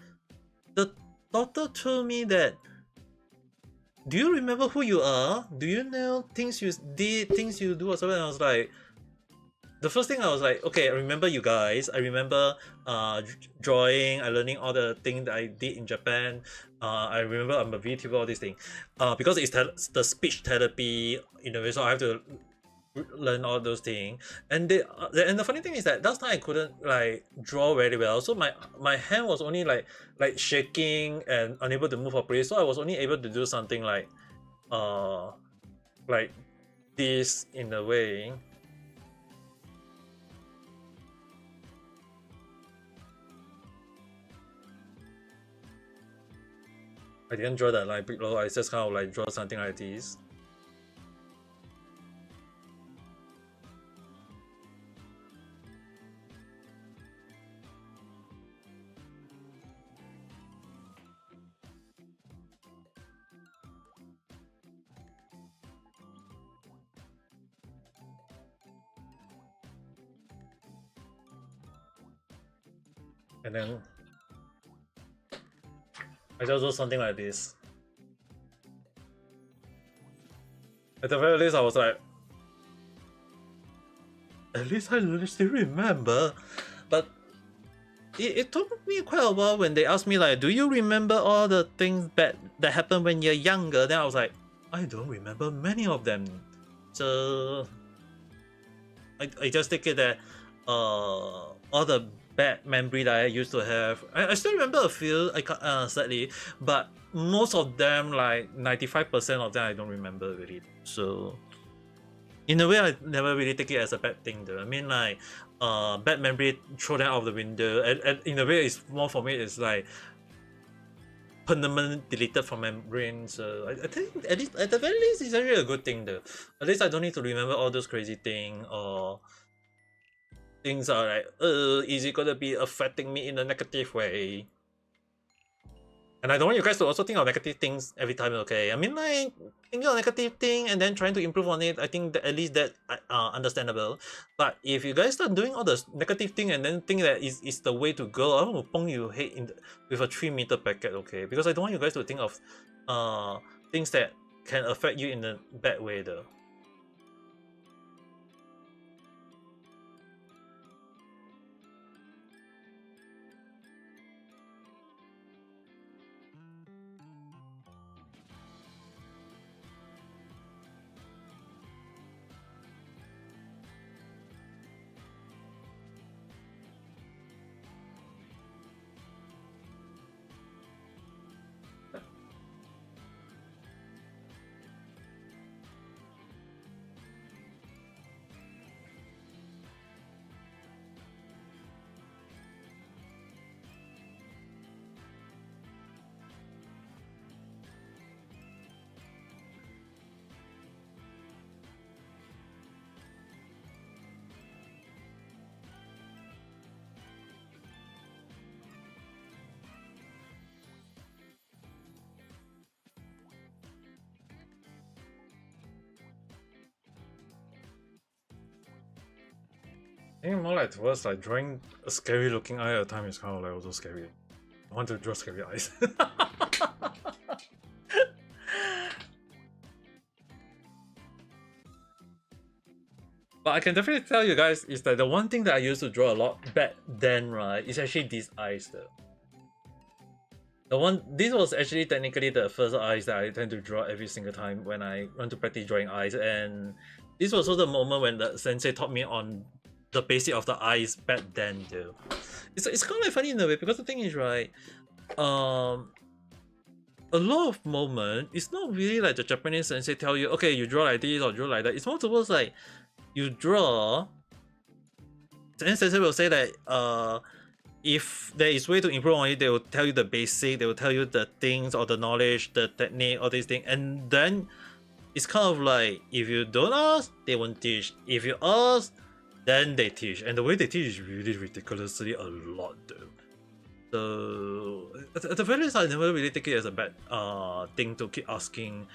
the doctor told me that, do you remember who you are? Do you know things you did, things you do or something? And I was like, the first thing I was like, okay, I remember you guys. I remember drawing, I learning all the things that I did in Japan. I remember I'm a VTuber, all these things. Because it's the speech therapy, you know, so I have to learn all those things. And the funny thing is that last time I couldn't like draw very well, so my hand was only like shaking and unable to move properly. So I was only able to do something like this in a way. I didn't draw that line below, I just kind of like draw something like this. And then I just do something like this. At the very least, I was like, at least I still remember. But it took me quite a while when they asked me like, do you remember all the things that happened when you're younger? Then I was like, I don't remember many of them. So I just take it that all the bad memory that I used to have, I still remember a few, slightly, but most of them, like 95% of them, I don't remember really. So in a way, I never really take it as a bad thing though. I mean, like bad memory, throw them out of the window, and in a way it's more, for me it's like permanently deleted from my brain. So I think at least, at the very least, it's actually a good thing though. At least I don't need to remember all those crazy things, or things are like, is it gonna be affecting me in a negative way? And I don't want you guys to also think of negative things every time, okay? I mean, like, thinking of negative thing and then trying to improve on it, I think that at least that understandable. But if you guys start doing all the negative thing and then think that is the way to go, I want to pong you head in with a 3-meter packet, okay? Because I don't want you guys to think of things that can affect you in a bad way though. I think more like towards like drawing a scary looking eye at a time is kind of like also scary. I want to draw scary eyes. But I can definitely tell you guys is that the one thing that I used to draw a lot back then, right, is actually these eyes though. This was actually technically the first eyes that I tend to draw every single time when I want to practice drawing eyes, and this was also the moment when the sensei taught me on the basic of the eyes back then too. It's kind of like funny in a way, because the thing is, right, a lot of moment, it's not really like the Japanese sensei tell you, okay, you draw like this or draw like that. It's more towards like you draw, then sensei will say that if there is way to improve on it, they will tell you the basic, they will tell you the things or the knowledge, the technique, all these things, and then it's kind of like, if you don't ask, they won't teach. If you ask, then they teach, and the way they teach is really ridiculously a lot though. So at the very least, I never really take it as a bad thing to keep asking.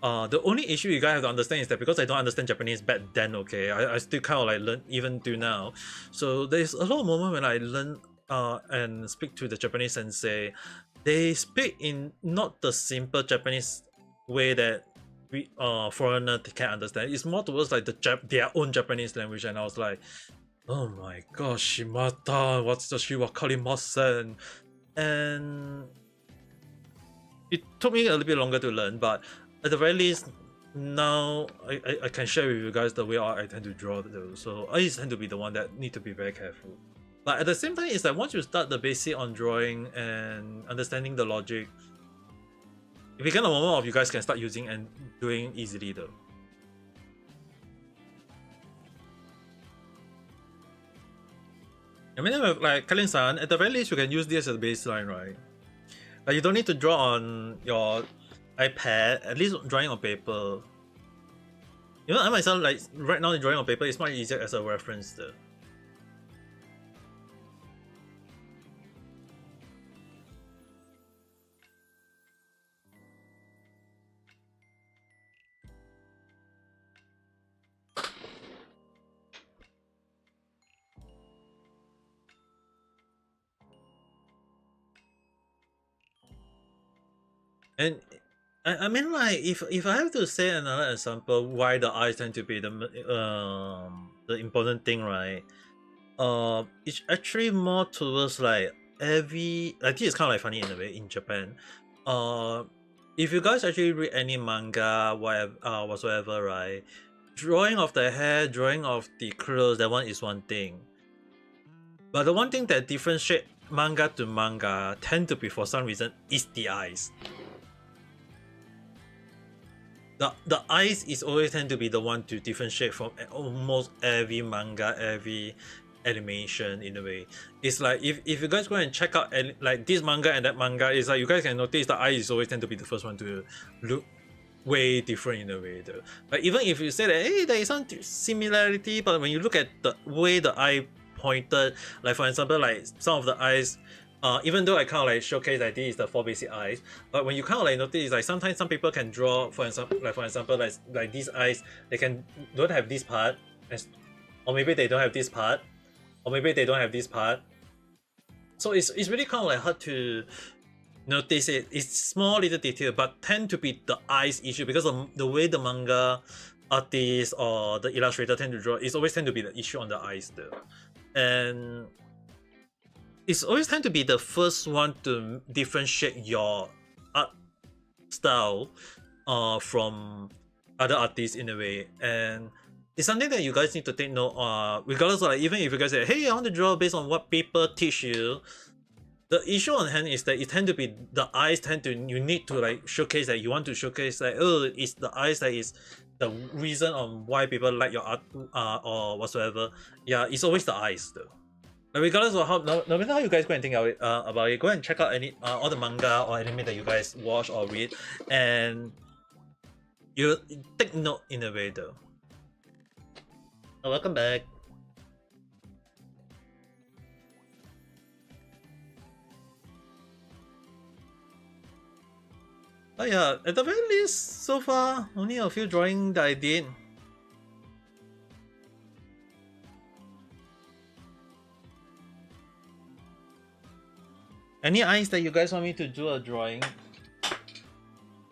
The only issue you guys have to understand is that because I don't understand Japanese back then, okay, I still kind of like learn even till now. So there's a lot of moments when I learn and speak to the Japanese sensei. They speak in not the simple Japanese way that we foreigner can understand. It's more towards like their own Japanese language, and I was like, oh my gosh, Shimata, what's the Shiwakarimasen? And it took me a little bit longer to learn, but at the very least, now I can share with you guys the way I tend to draw those. So I tend to be the one that need to be very careful. But at the same time, it's like once you start the basic on drawing and understanding the logic, it became a moment of you guys can start using and doing easily though. I mean, like Kalin-san, at the very least, you can use this as a baseline, right? Like, you don't need to draw on your iPad, at least drawing on paper. You know, I myself, like, right now, drawing on paper is much easier as a reference though. And I mean, like, if I have to say another example, why the eyes tend to be the important thing, right? It's actually more towards like every, I think it's kind of like funny in a way in Japan. If you guys actually read any manga, whatever, whatsoever, right? Drawing of the hair, drawing of the clothes, that one is one thing. But the one thing that differentiate manga to manga tend to be, for some reason, is the eyes. The eyes is always tend to be the one to differentiate from almost every manga, every animation in a way. It's like if you guys go and check out like this manga and that manga, it's like you guys can notice the eyes always tend to be the first one to look way different in a way though. But even if you say that hey, there is some similarity, but when you look at the way the eye pointed, like for example, like some of the eyes, even though I kind of like showcase that this is the 4 basic eyes, but when you kind of like notice, like sometimes some people can draw, for example, like these eyes, they don't have this part, or maybe they don't have this part, or maybe they don't have this part. So it's really kind of like hard to notice it. It's small little detail, but tend to be the eyes issue because of the way the manga artist or the illustrator tend to draw. It's always tend to be the issue on the eyes though, and it's always tend to be the first one to differentiate your art style from other artists in a way. And it's something that you guys need to take note regardless of like, even if you guys say hey, I want to draw based on what people teach you, the issue on hand is that it tend to be the eyes tend to, you need to like showcase that, you want to showcase like, oh, it's the eyes that is the reason on why people like your art or whatsoever. Yeah, it's always the eyes though. Regardless of how, no matter how you guys go and think about it, go and check out any all the manga or anime that you guys watch or read, and you take note in a way though. Oh, welcome back. Oh yeah, at the very least, so far, only a few drawing that I did. Any eyes that you guys want me to do a drawing?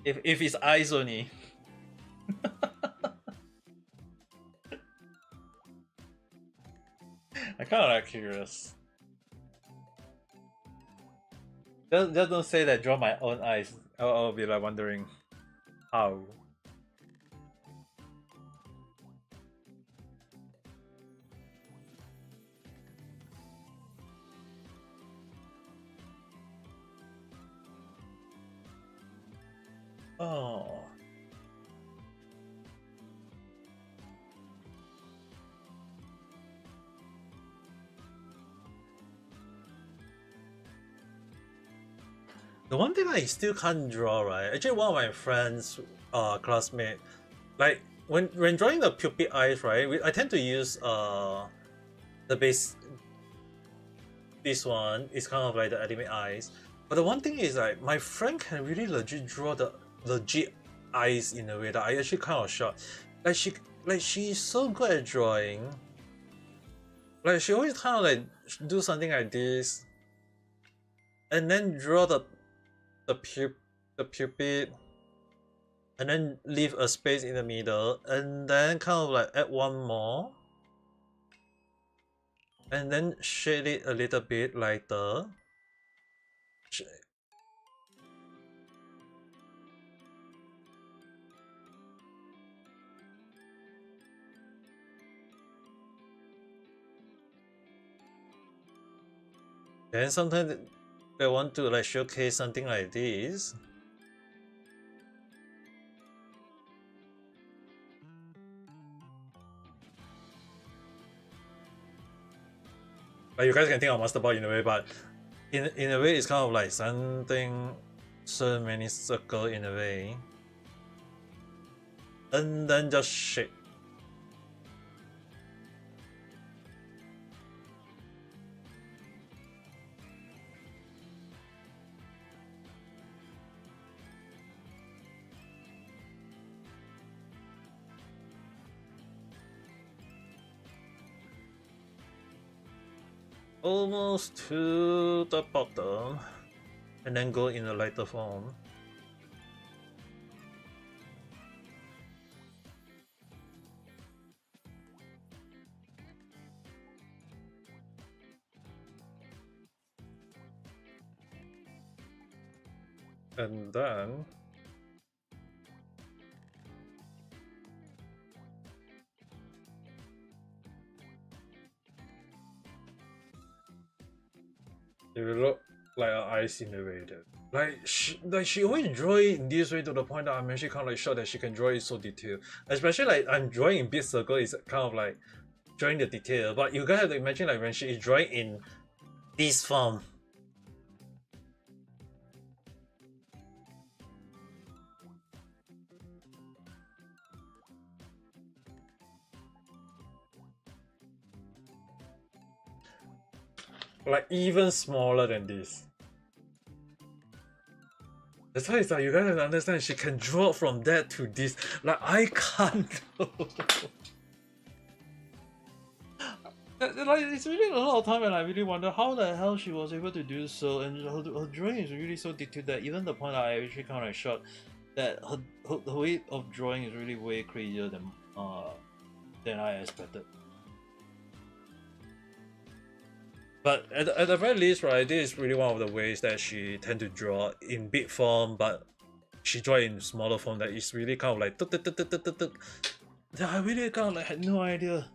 If it's eyes only. I kinda like curious. Just don't say that draw my own eyes. I'll be like wondering how. Oh. The one thing I still can't draw, right? Actually, one of my friends, classmate, like when drawing the pupil eyes, right? I tend to use the base. This one is kind of like the anime eyes, but the one thing is like my friend can really legit draw the legit eyes in a way that I actually kind of shocked. Like she's so good at drawing. Like she always kind of like do something like this, and then draw the pupil, and then leave a space in the middle, and then kind of like add one more, and then shade it a little bit lighter. Then sometimes they want to like showcase something like this. Like you guys can think of Master Ball in a way, but in a way it's kind of like something so many circle in a way. And then just shake. Almost to the bottom, and then go in a lighter form. And then it will look like an ice in the way that she always draw it in this way to the point that I'm actually kind of like shocked that she can draw it so detailed. Especially like I'm drawing in big circle, it's kind of like drawing the detail. But you guys have to imagine like when she is drawing in this form. Like even smaller than this. That's why it's like you guys have to understand she can draw from that to this. Like I can't. Like it's really a lot of time and I really wonder how the hell she was able to do so, and her drawing is really so detailed that even the point that I actually kind of shocked that her way of drawing is really way crazier than I expected. But at the very least, right, this is really one of the ways that she tend to draw in big form, but she draw in smaller form that is really kind of like I really kind of like had no idea.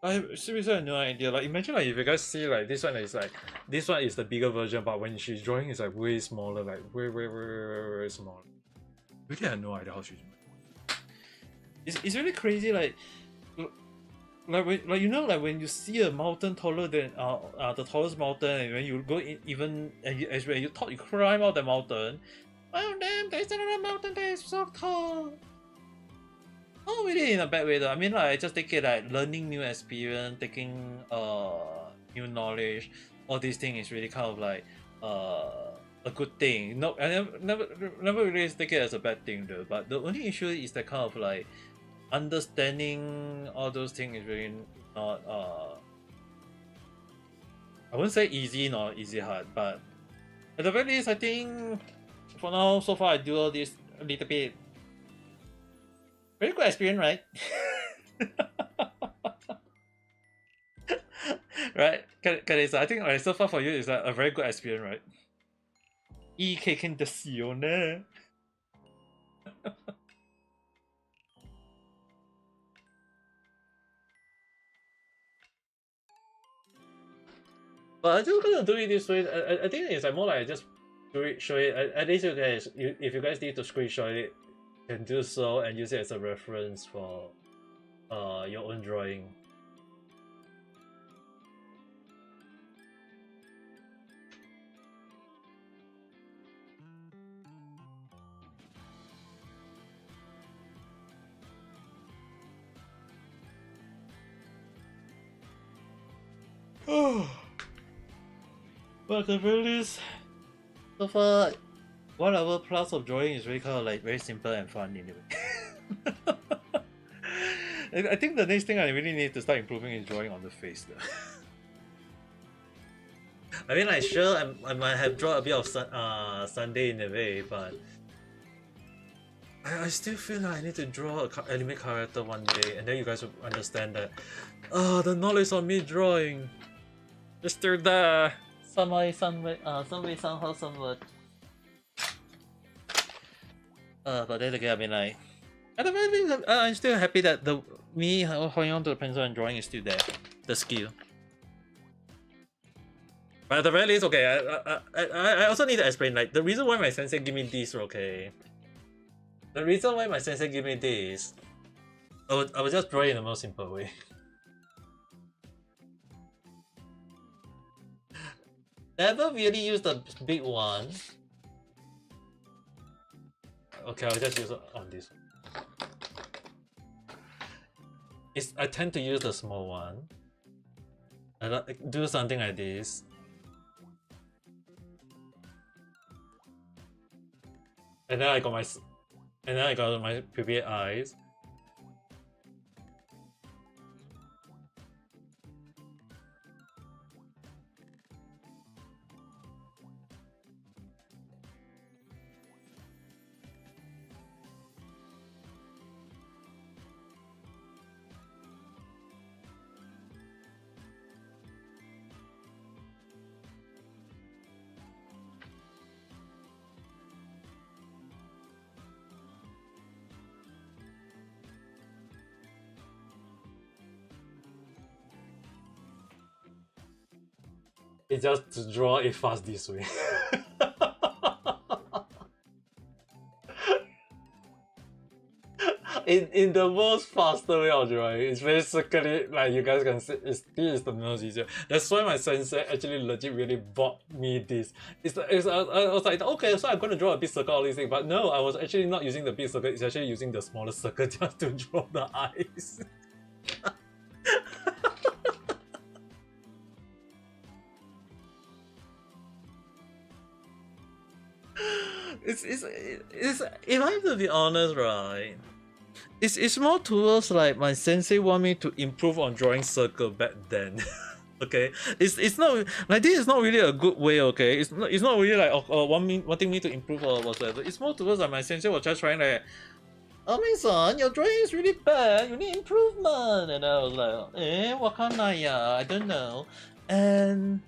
I seriously had no idea. Like imagine like if you guys see like this one is like this one is the bigger version, but when she's drawing it's like way smaller, like way smaller. Really had no idea how she's doing. It's really crazy, like you know, like when you see a mountain taller than the tallest mountain, and when you go in, even and as when you thought you climb out the mountain, oh damn, there's another mountain that is so tall. Not really in a bad way though. I mean, like I just take it like learning new experience, taking new knowledge. All these things is really kind of like a good thing. No, I never really take it as a bad thing though. But the only issue is that kind of like understanding all those things is really not I wouldn't say easy nor easy hard, but at the very least I think for now so far I do all this a little bit. Very good experience, right? Right? I think like, so far for you is a very good experience, right? いい経験ですよね But I just gonna do it this way. I think it's like more like just do it, show it. At least you guys, if you guys need to screenshot it, can do so and use it as a reference for your own drawing. But the very least, so far, 1 hour plus of drawing is really kind of like very simple and fun anyway. I think the next thing I really need to start improving is drawing on the face though. I mean, like, sure, I might have drawn a bit of Sunday in a way, but I still feel like I need to draw an anime character one day, and then you guys will understand that. The knowledge on me drawing is still there. Some way, somehow, somewhat. But then again, I mean, like, at the very least, I'm still happy that me holding on to the pencil and drawing is still there, the skill. But at the very least, okay, I also need to explain, like, the reason why my sensei give me this, okay? The reason why my sensei give me this, I will just draw it in the most simple way. Never really use the big one. Okay, I'll just use it on this one. I tend to use the small one. I do something like this. And then I got my pupil eyes. it's just to draw it fast this way. in the most faster way of drawing, it's basically like you guys can see, this is the most easier. That's why my sensei actually legit really bought me this. I was like, okay, so I'm gonna draw a big circle, all these things, but no, I was actually not using the big circle. It's actually using the smaller circle just to draw the eyes. it's if I have to be honest, right? It's more towards like my sensei want me to improve on drawing circle back then. Okay, it's not like this is not really a good way. Okay, it's not really like wanting me to improve or whatever. It's more towards like my sensei was just trying like, oh my son, your drawing is really bad. You need improvement. And I was like, what kind of I don't know. And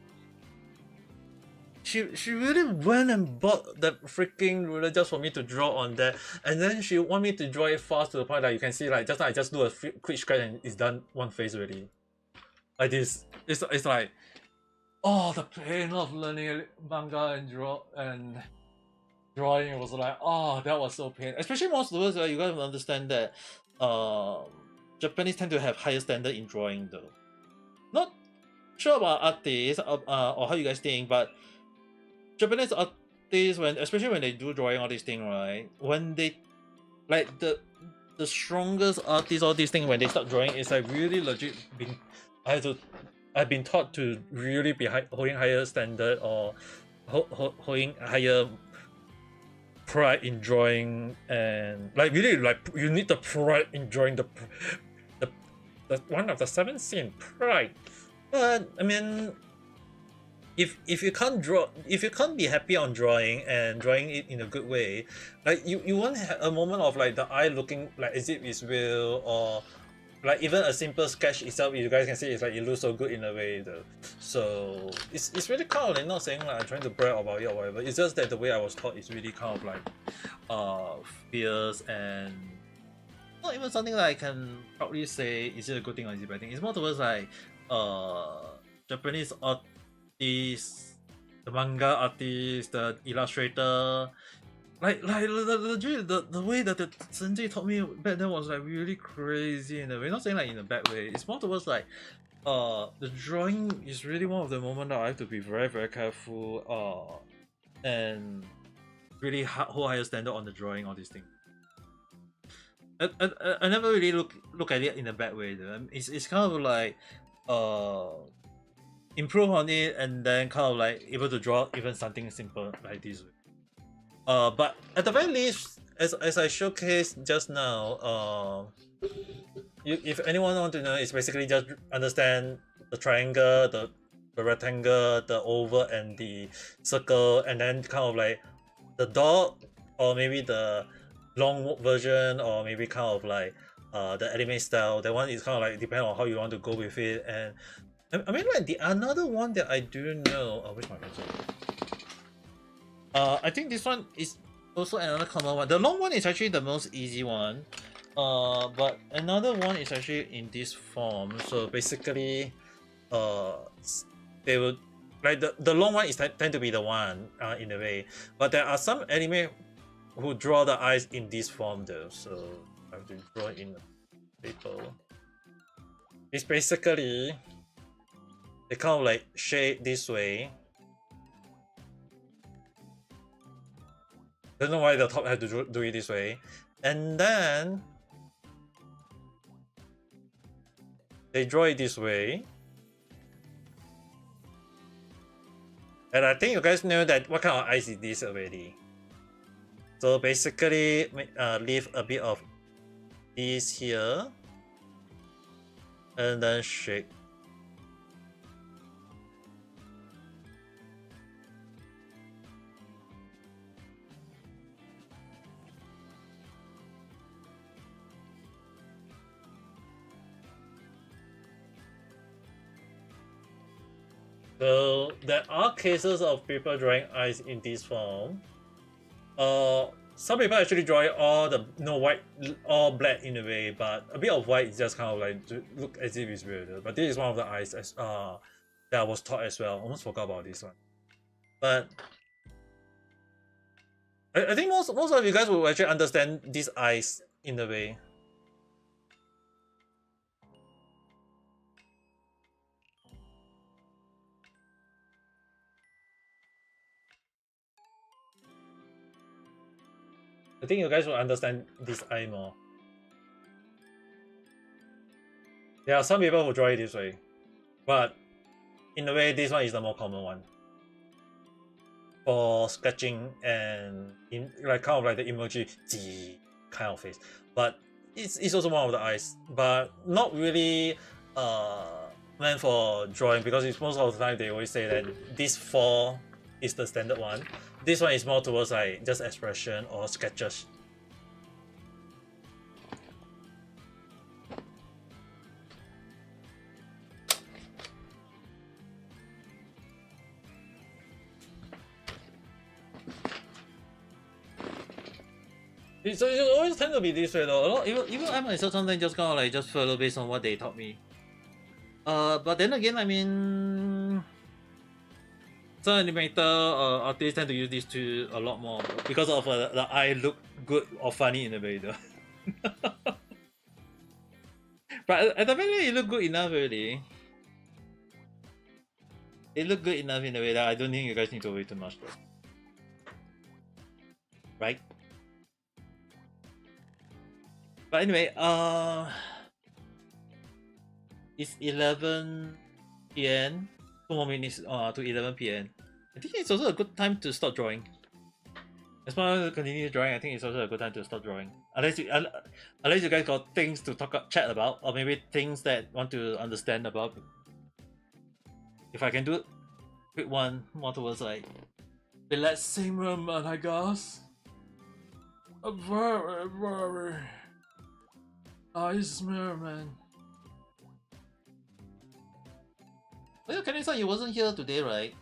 she really went and bought that freaking ruler just for me to draw on that, and then she want me to draw it fast to the point that you can see like just now I just do a quick scratch and it's done one face already. Like this, it's like, oh, the pain of learning manga and drawing was like, oh, that was so pain. Especially most of us, you gotta understand that Japanese tend to have higher standard in drawing though. Not sure about artists or how you guys think, but Japanese artists, especially when they do drawing all these things, right? When they like the strongest artists, all these things, when they start drawing, it's like really legit. I've been taught to really be holding higher standard or holding higher pride in drawing, and like really like you need the pride in drawing, the one of the 7 scene pride. But I mean, if you can't draw, if you can't be happy on drawing and drawing it in a good way, like you won't have a moment of like the eye looking like as if it's real, or like even a simple sketch itself, you guys can see it's like it looks so good in a way though. So it's really kind of like, not saying like I'm trying to brag about it or whatever, it's just that the way I was taught is really kind of like fierce, and not even something that I can probably say is it a good thing or is it a bad thing. It's more towards like Japanese artists, the manga artist, the illustrator, like the way that the sensei taught me back then was like really crazy in a way. Not saying like in a bad way. It's more towards like the drawing is really one of the moments that I have to be very very careful and really hold higher standard on the drawing, all these things. I never really look at it in a bad way though. It's kind of like improve on it and then kind of like able to draw even something simple like this way. But at the very least, as I showcased just now, if anyone want to know, it's basically just understand the triangle, the rectangle, the oval, and the circle, and then kind of like the dot, or maybe the long version, or maybe kind of like the anime style. That one is kind of like depend on how you want to go with it. And I mean, like the another one that I do know. Where's my pencil? I think this one is also another common one. The long one is actually the most easy one. But another one is actually in this form. So basically, they would like the long one is tend to be the one in a way. But there are some anime who draw the eyes in this form though. So I have to draw it in the paper. It's basically they kind of like shade this way. Don't know why the top had to do it this way, and then they draw it this way. And I think you guys know that what kind of eyes is this already. So basically, leave a bit of this here, and then shake. So there are cases of people drawing eyes in this form. Some people actually draw it all the white, all black in a way, but a bit of white is just kind of like to look as if it's real. But this is one of the eyes as that I was taught as well. Almost forgot about this one. But I think most of you guys will actually understand these eyes in a way. I think you guys will understand this eye more. There are some people who draw it this way, but in a way, this one is the more common one for sketching and like kind of like the emoji kind of face. But it's also one of the eyes, but not really meant for drawing, because it's most of the time they always say that this 4 is the standard one. This one is more towards like just expression or sketches. So it always tend to be this way though. Even I myself sometimes just kind of like just follow based on what they taught me. But then again, I mean, some animator artists tend to use these two a lot more because of the eye look good or funny in a way though. But at the very it look good enough really. It look good enough in a way that I don't think you guys need to worry too much though. Right? But anyway, it's 11 p.m. 2 more minutes to 11 p.m. I think it's also a good time to start drawing. As long as you continue drawing, I think it's also a good time to start drawing. Unless you guys got things to chat about, or maybe things that want to understand about. If I can do quick one more towards like relaxing moment, I guess. A very nice man. Oh yeah, Kenny-san, you wasn't here today, right?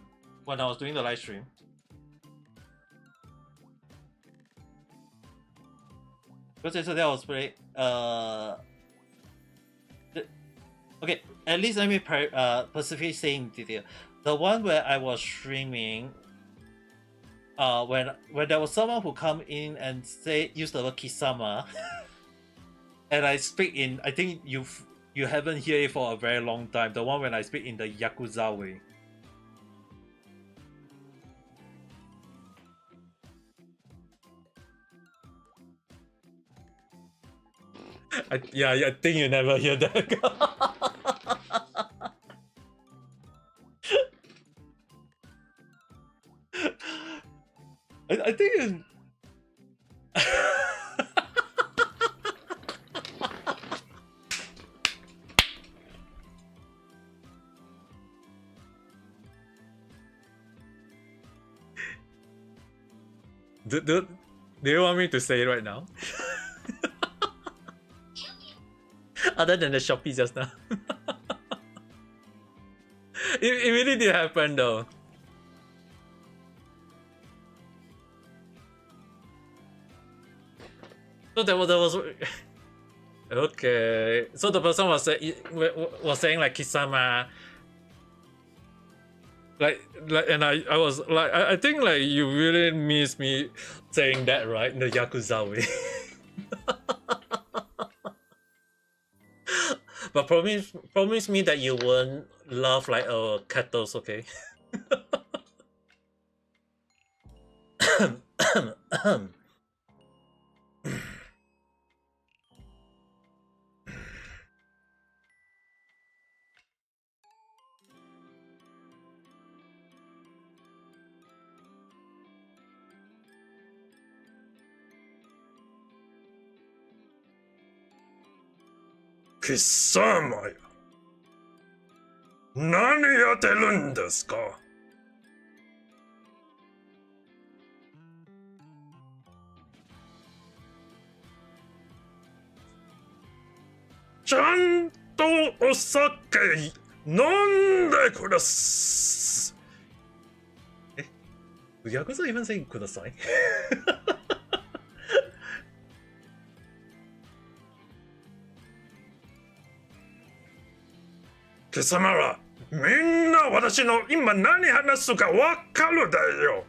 When I was doing the live stream. Because yesterday I was very okay, at least let me specifically say in detail. The one where I was streaming, when there was someone who come in and use the word kisama, and I speak in, I think you haven't heard it for a very long time. The one when I speak in the Yakuza way. I think you never hear that. I think it's... do you want me to say it right now? Other than the Shopee just now. it really did happen though. So there was okay. So the person was saying like kisama. Like and I was like I think like you really miss me saying that, right, in the Yakuza way. But promise me that you won't laugh like a kettles, okay? Kisama ya. Nani yateru n desu ka? Chanto osake nonde kudasai. Did Yakuza even say kudasai? Kisama wa みんな私の今何話すかわかるだよ。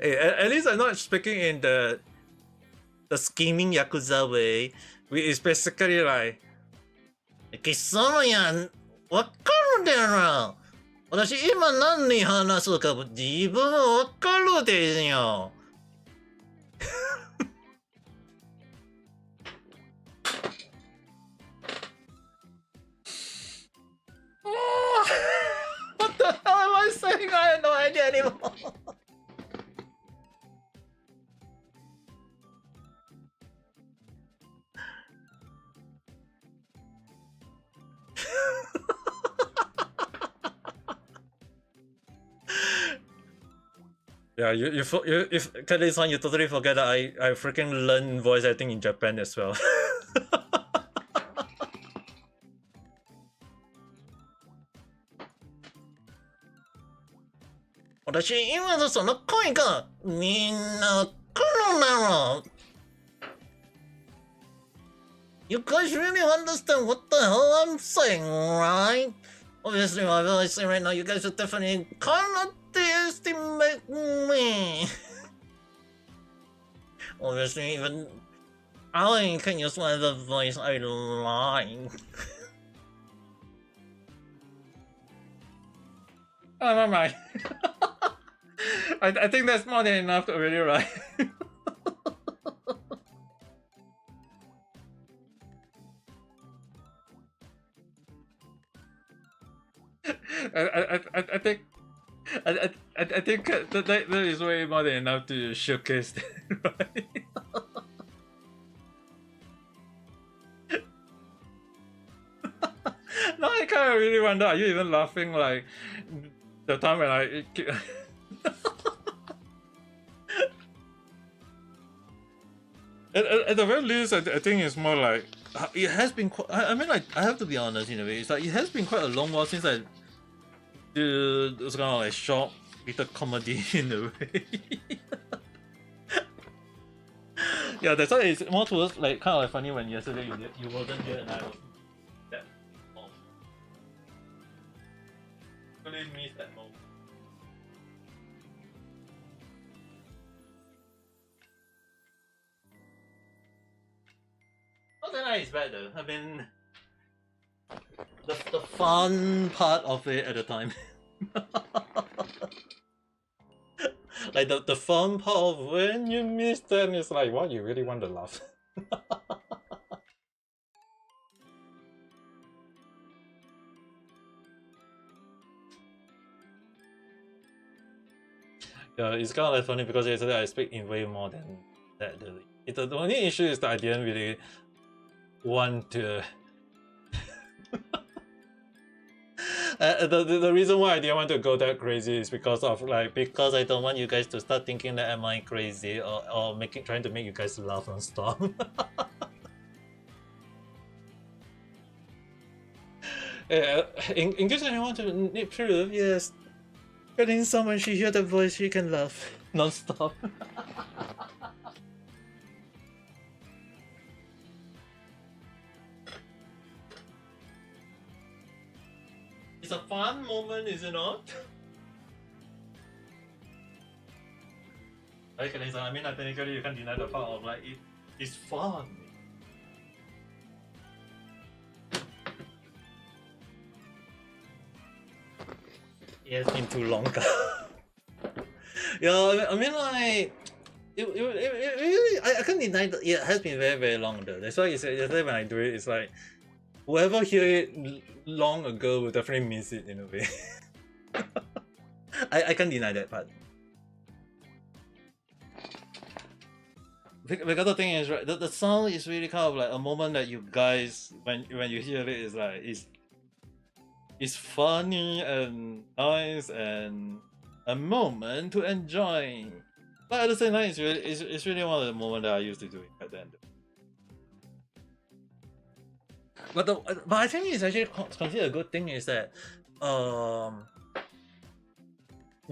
Hey, at least I'm not speaking in the scheming yakuza way. It's basically like, 貴様やわかるだろ。私今何に話すか自分わかるですよ。What the hell am I saying? I have no idea anymore. Yeah, if Kelly-san, you totally forget that I freaking learned voice acting in Japan as well. 私今のその声がみんな来るなら You guys really understand what the hell I'm saying, right? Obviously, my voice right now, you guys should definitely cannot estimate me. Obviously, even I can use whatever voice I like. Oh, never mind. I think that's more than enough already, right? I think that is way more than enough to showcase that, right? Now I kind of really wonder, are you even laughing like the time when I... At the very least, I think it's more like it has been quite. I mean, like I have to be honest in a way. It's like it has been quite a long while since I did this kind of like short little comedy in a way. Yeah, that's why it's more towards like kind of like funny when yesterday you wasn't here and I was that moment. Really missed that moment. Not that it's bad though. I mean, the fun part of it at the time. Like the fun part of when you miss them is like, what, you really want to laugh. Yeah, it's kind of like funny because yesterday I speak in way more than that. The only issue is that I didn't really want to. The reason why I didn't want to go that crazy is because I don't want you guys to start thinking that am I crazy or trying to make you guys laugh and stuff. In case anyone to need proof, yes. Getting someone she hear the voice, she can laugh non-stop. It's a fun moment, is it not? Okay, so I mean, technically you can't deny the part of like it's fun. It has been too long. Yeah, I mean like it really I can't deny that it has been very very long though. That's why yesterday when I do it, it's like whoever hear it long ago will definitely miss it in a way. I can't deny that part. Because the thing is, right, the sound is really kind of like a moment that you guys, when you hear it, is like it's funny and nice and a moment to enjoy. But at the same time, it's really one of the moments that I used to do it at the end. But I think it's actually considered a good thing is that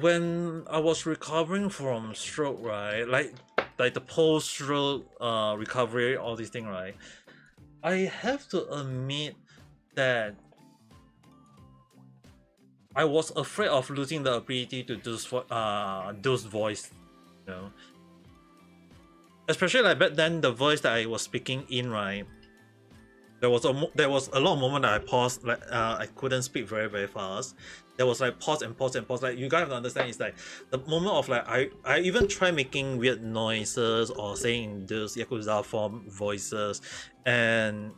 when I was recovering from stroke, right? Like the post-stroke recovery, all these things, right? I have to admit that I was afraid of losing the ability to do those voice, you know. Especially like back then, the voice that I was speaking in, right? There was a lot of moment that I paused, like I couldn't speak very fast. There was like pause and pause and pause. Like you guys have to understand, it's like the moment of like I even try making weird noises or saying those Yakuza form voices, and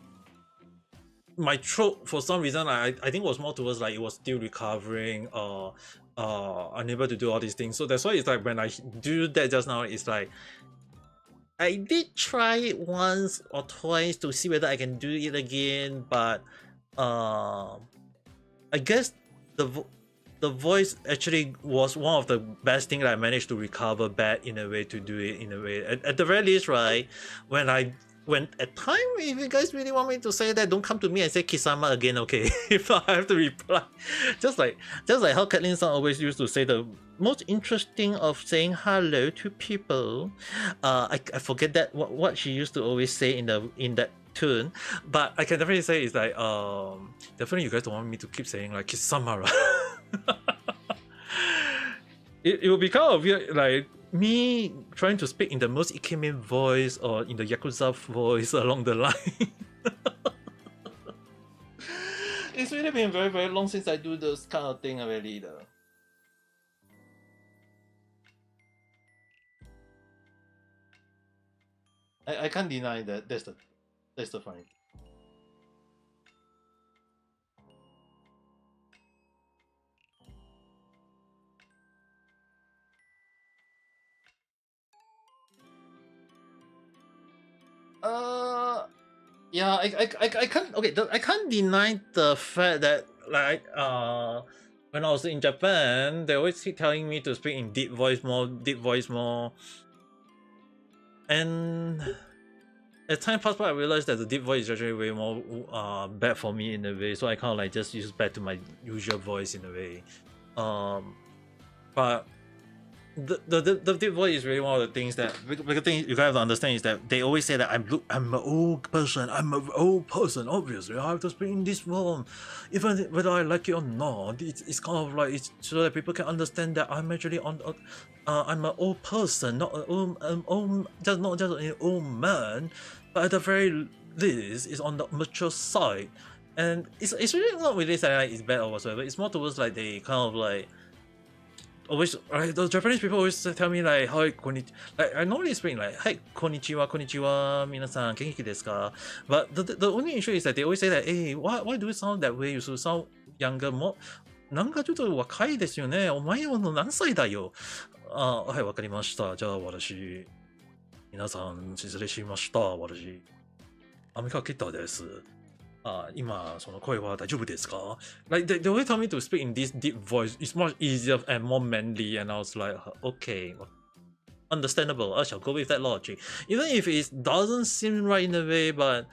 my throat for some reason I think it was more towards like it was still recovering or unable to do all these things. So that's why it's like when I do that just now, it's like I did try it once or twice to see whether I can do it again, but I guess the voice actually was one of the best thing that I managed to recover back in a way to do it in a way. At the very least, right, when at time, if you guys really want me to say that, don't come to me and say Kisama again, okay? If not, I have to reply. Just like how Kathleen-san always used to say, the most interesting of saying hello to people. I forget that what she used to always say in that tune, but I can definitely say it's like definitely you guys don't want me to keep saying like Kisama. It will be kind of weird, like me trying to speak in the most Ikemen voice or in the Yakuza voice along the line. It's really been very long since I do those kind of thing already though. I can't deny that that's the funny. Yeah, I can't, okay, I can't deny the fact that like when I was in Japan, they always keep telling me to speak in deep voice more, and as time passed by, I realized that the deep voice is actually way more bad for me in a way, so I kind of like just use back to my usual voice in a way. But the deep voice is really one of the things that the thing you guys have to understand is that they always say that I'm an old person, obviously I have to speak in this form, even whether I like it or not. It's kind of like it's so that people can understand that I'm actually I'm an old person, not not just an old man, but at the very least it's on the mature side. And it's really not really saying like it's bad or whatsoever. It's more towards like they kind of like always, right, the Japanese people always tell me like, hi, konnichiwa. Like I normally speak like, hi, konnichiwa, minasan, genki desu ka? But the only issue is that they always say that, hey, why do you sound that way? You should sound younger, more. なんかちょっと若いですよね。お前は何歳だよ。はい、わかりました。じゃあ私、皆さん失礼しました。私、アメガキタです。今その声は大丈夫ですか? Like they always tell me to speak in this deep voice. It's much easier and more manly, and I was like, okay, understandable. I shall go with that logic. Even if it doesn't seem right in a way, but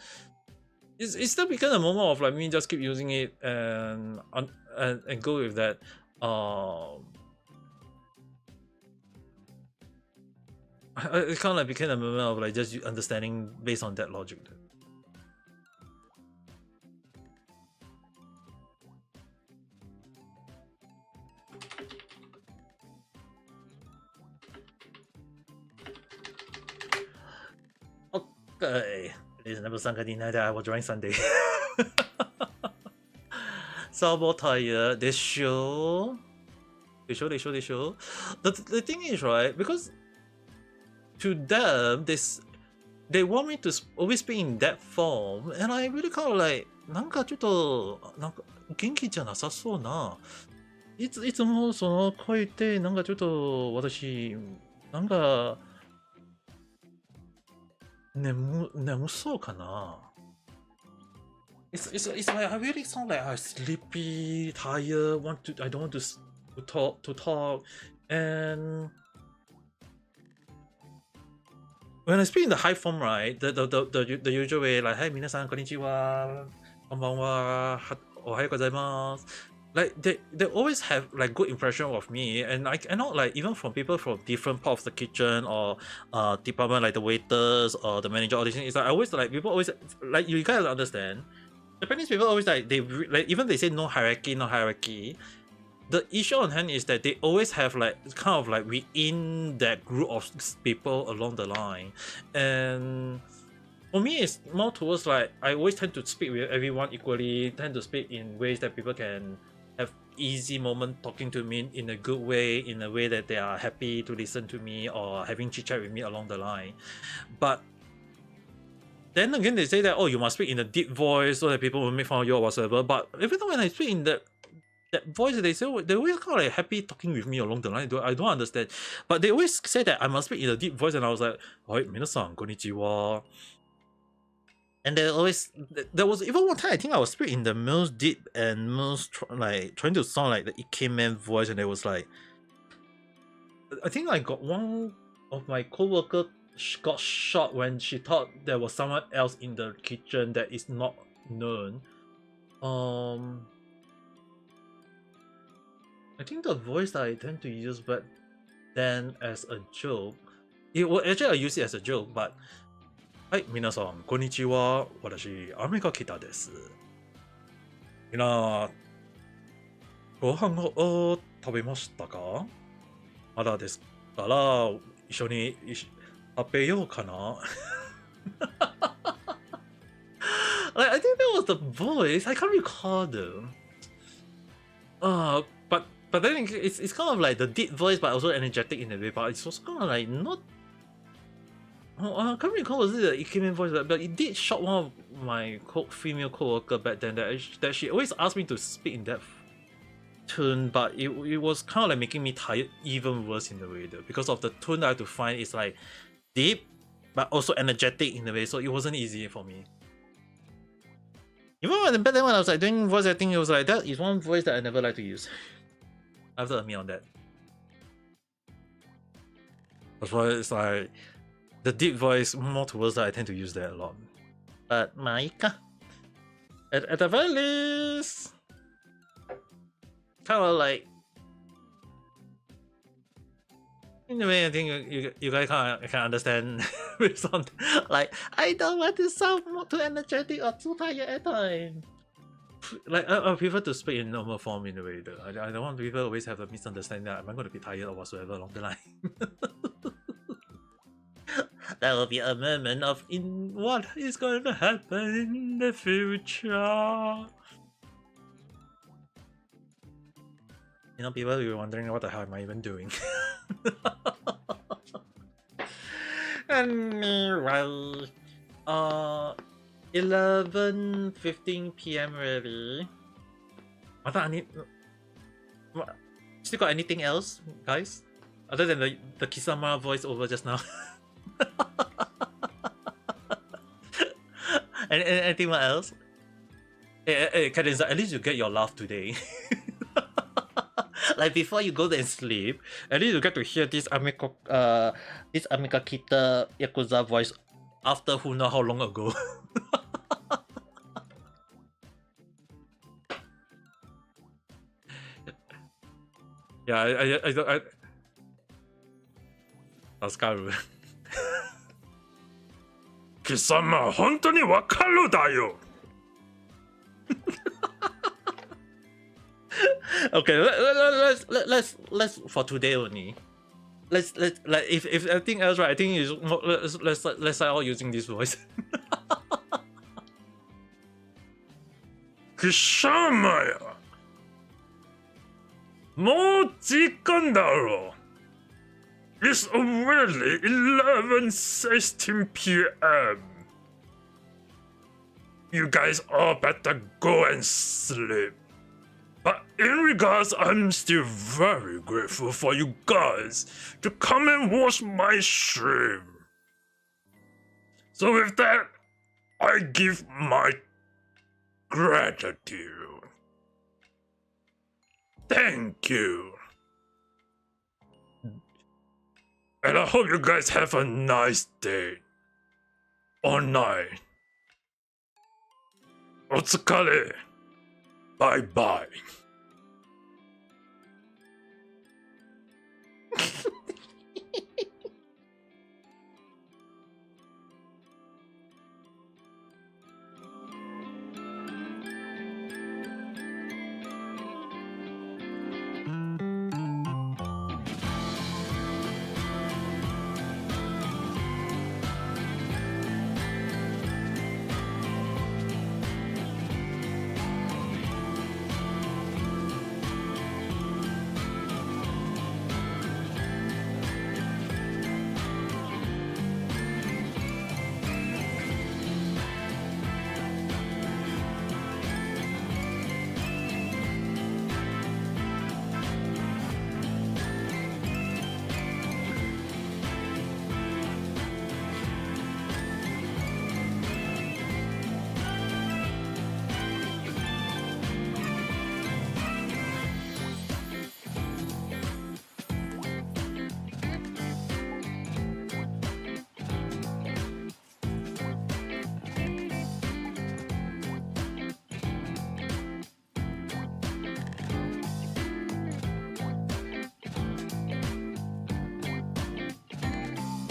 it's still become a moment of like me just keep using it and go with that. It kind of like became a moment of like just understanding based on that logic. Okay, it is never Sunday night that I will join Sunday. Sabotage this show. They show. The thing is, right, because to them, they want me to always be in that form, and I really kind of like, なんかちょっとなんか元気じゃなさそうな。いつもその声ってなんかちょっと私なんか眠そうかな。It's like I really sound like I'm sleepy, tired, I don't want to talk, and when I speak in the high form, right, the usual way, like, hey, 皆さんこんにちは、こんばんは、おはようございます。like they always have like good impression of me, and I cannot like even from people from different parts of the kitchen or department, like the waiters or the manager, all these things. It's like I always like people always like, you guys understand. Japanese people always like like even they say no hierarchy, no hierarchy. The issue on hand is that they always have like kind of like within that group of people along the line, and for me it's more towards like I always tend to speak with everyone equally, tend to speak in ways that people can have easy moment talking to me in a good way, in a way that they are happy to listen to me or having chit chat with me along the line. But then again, they say that, oh, you must speak in a deep voice so that people will make fun of you or whatsoever. But every time when I speak in that voice, they say, they always kind of like happy talking with me along the line. I don't understand. But they always say that I must speak in a deep voice, and I was like, "Oi, minasan, konnichiwa." And there was even one time I think I was speaking in the most deep and most like trying to sound like the Ikemen voice, and it was like, I think I got one of my co-worker got shot when she thought there was someone else in the kitchen that is not known. I think the voice that I tend to use back then as a joke, actually I use it as a joke, but はい、皆さん、こんにちは。私、アメガキタです。みんな、ご飯を食べましたか？まだですから、一緒に食べようかな。Like, I think that was the voice. I can't recall though. But then it's kind of like the deep voice, but also energetic in a way. But it's also kind of like not. I can't recall was it the Ikemen voice, but it did shock one of my female co-worker back then that she always asked me to speak in that tone, but it was kind of like making me tired even worse in a way though, because of the tone that I had to find is like deep but also energetic in a way, so it wasn't easy for me. Even back then when I was like doing voice acting, it was like that is one voice that I never like to use. I have to admit on that. That's why it's like the deep voice more towards that, I tend to use that a lot. But Maika, at the very least, kind of like, in a way, I think you guys can understand based on like, I don't want to sound too energetic or too tired at time. Like I prefer to speak in normal form in a way though. I don't want people always have a misunderstanding that I'm going to be tired or whatsoever along the line. That will be a moment of in what is going to happen in the future. You know, people will be wondering what the hell am I even doing. Anyway, 11:15 p.m. really. Still got anything else, guys? Other than the Kisama voice over just now. Anything else? Hey, Cadence, at least you get your laugh today. Like before you go there and sleep, at least you get to hear this Ame Gakita Yakuza voice after who knows how long ago. Yeah, I Scarou. 貴様、本当にわかるだよ。Okay, let's for today only. Let's like if anything else, right? I think is let's start all using this voice. 貴様や。もう時間だろう。It's already 11:16 p.m. You guys all better go and sleep. But in regards, I'm still very grateful for you guys to come and watch my stream. So with that, I give my gratitude. Thank you. And I hope you guys have a nice day. Or night. お疲れ。Bye bye.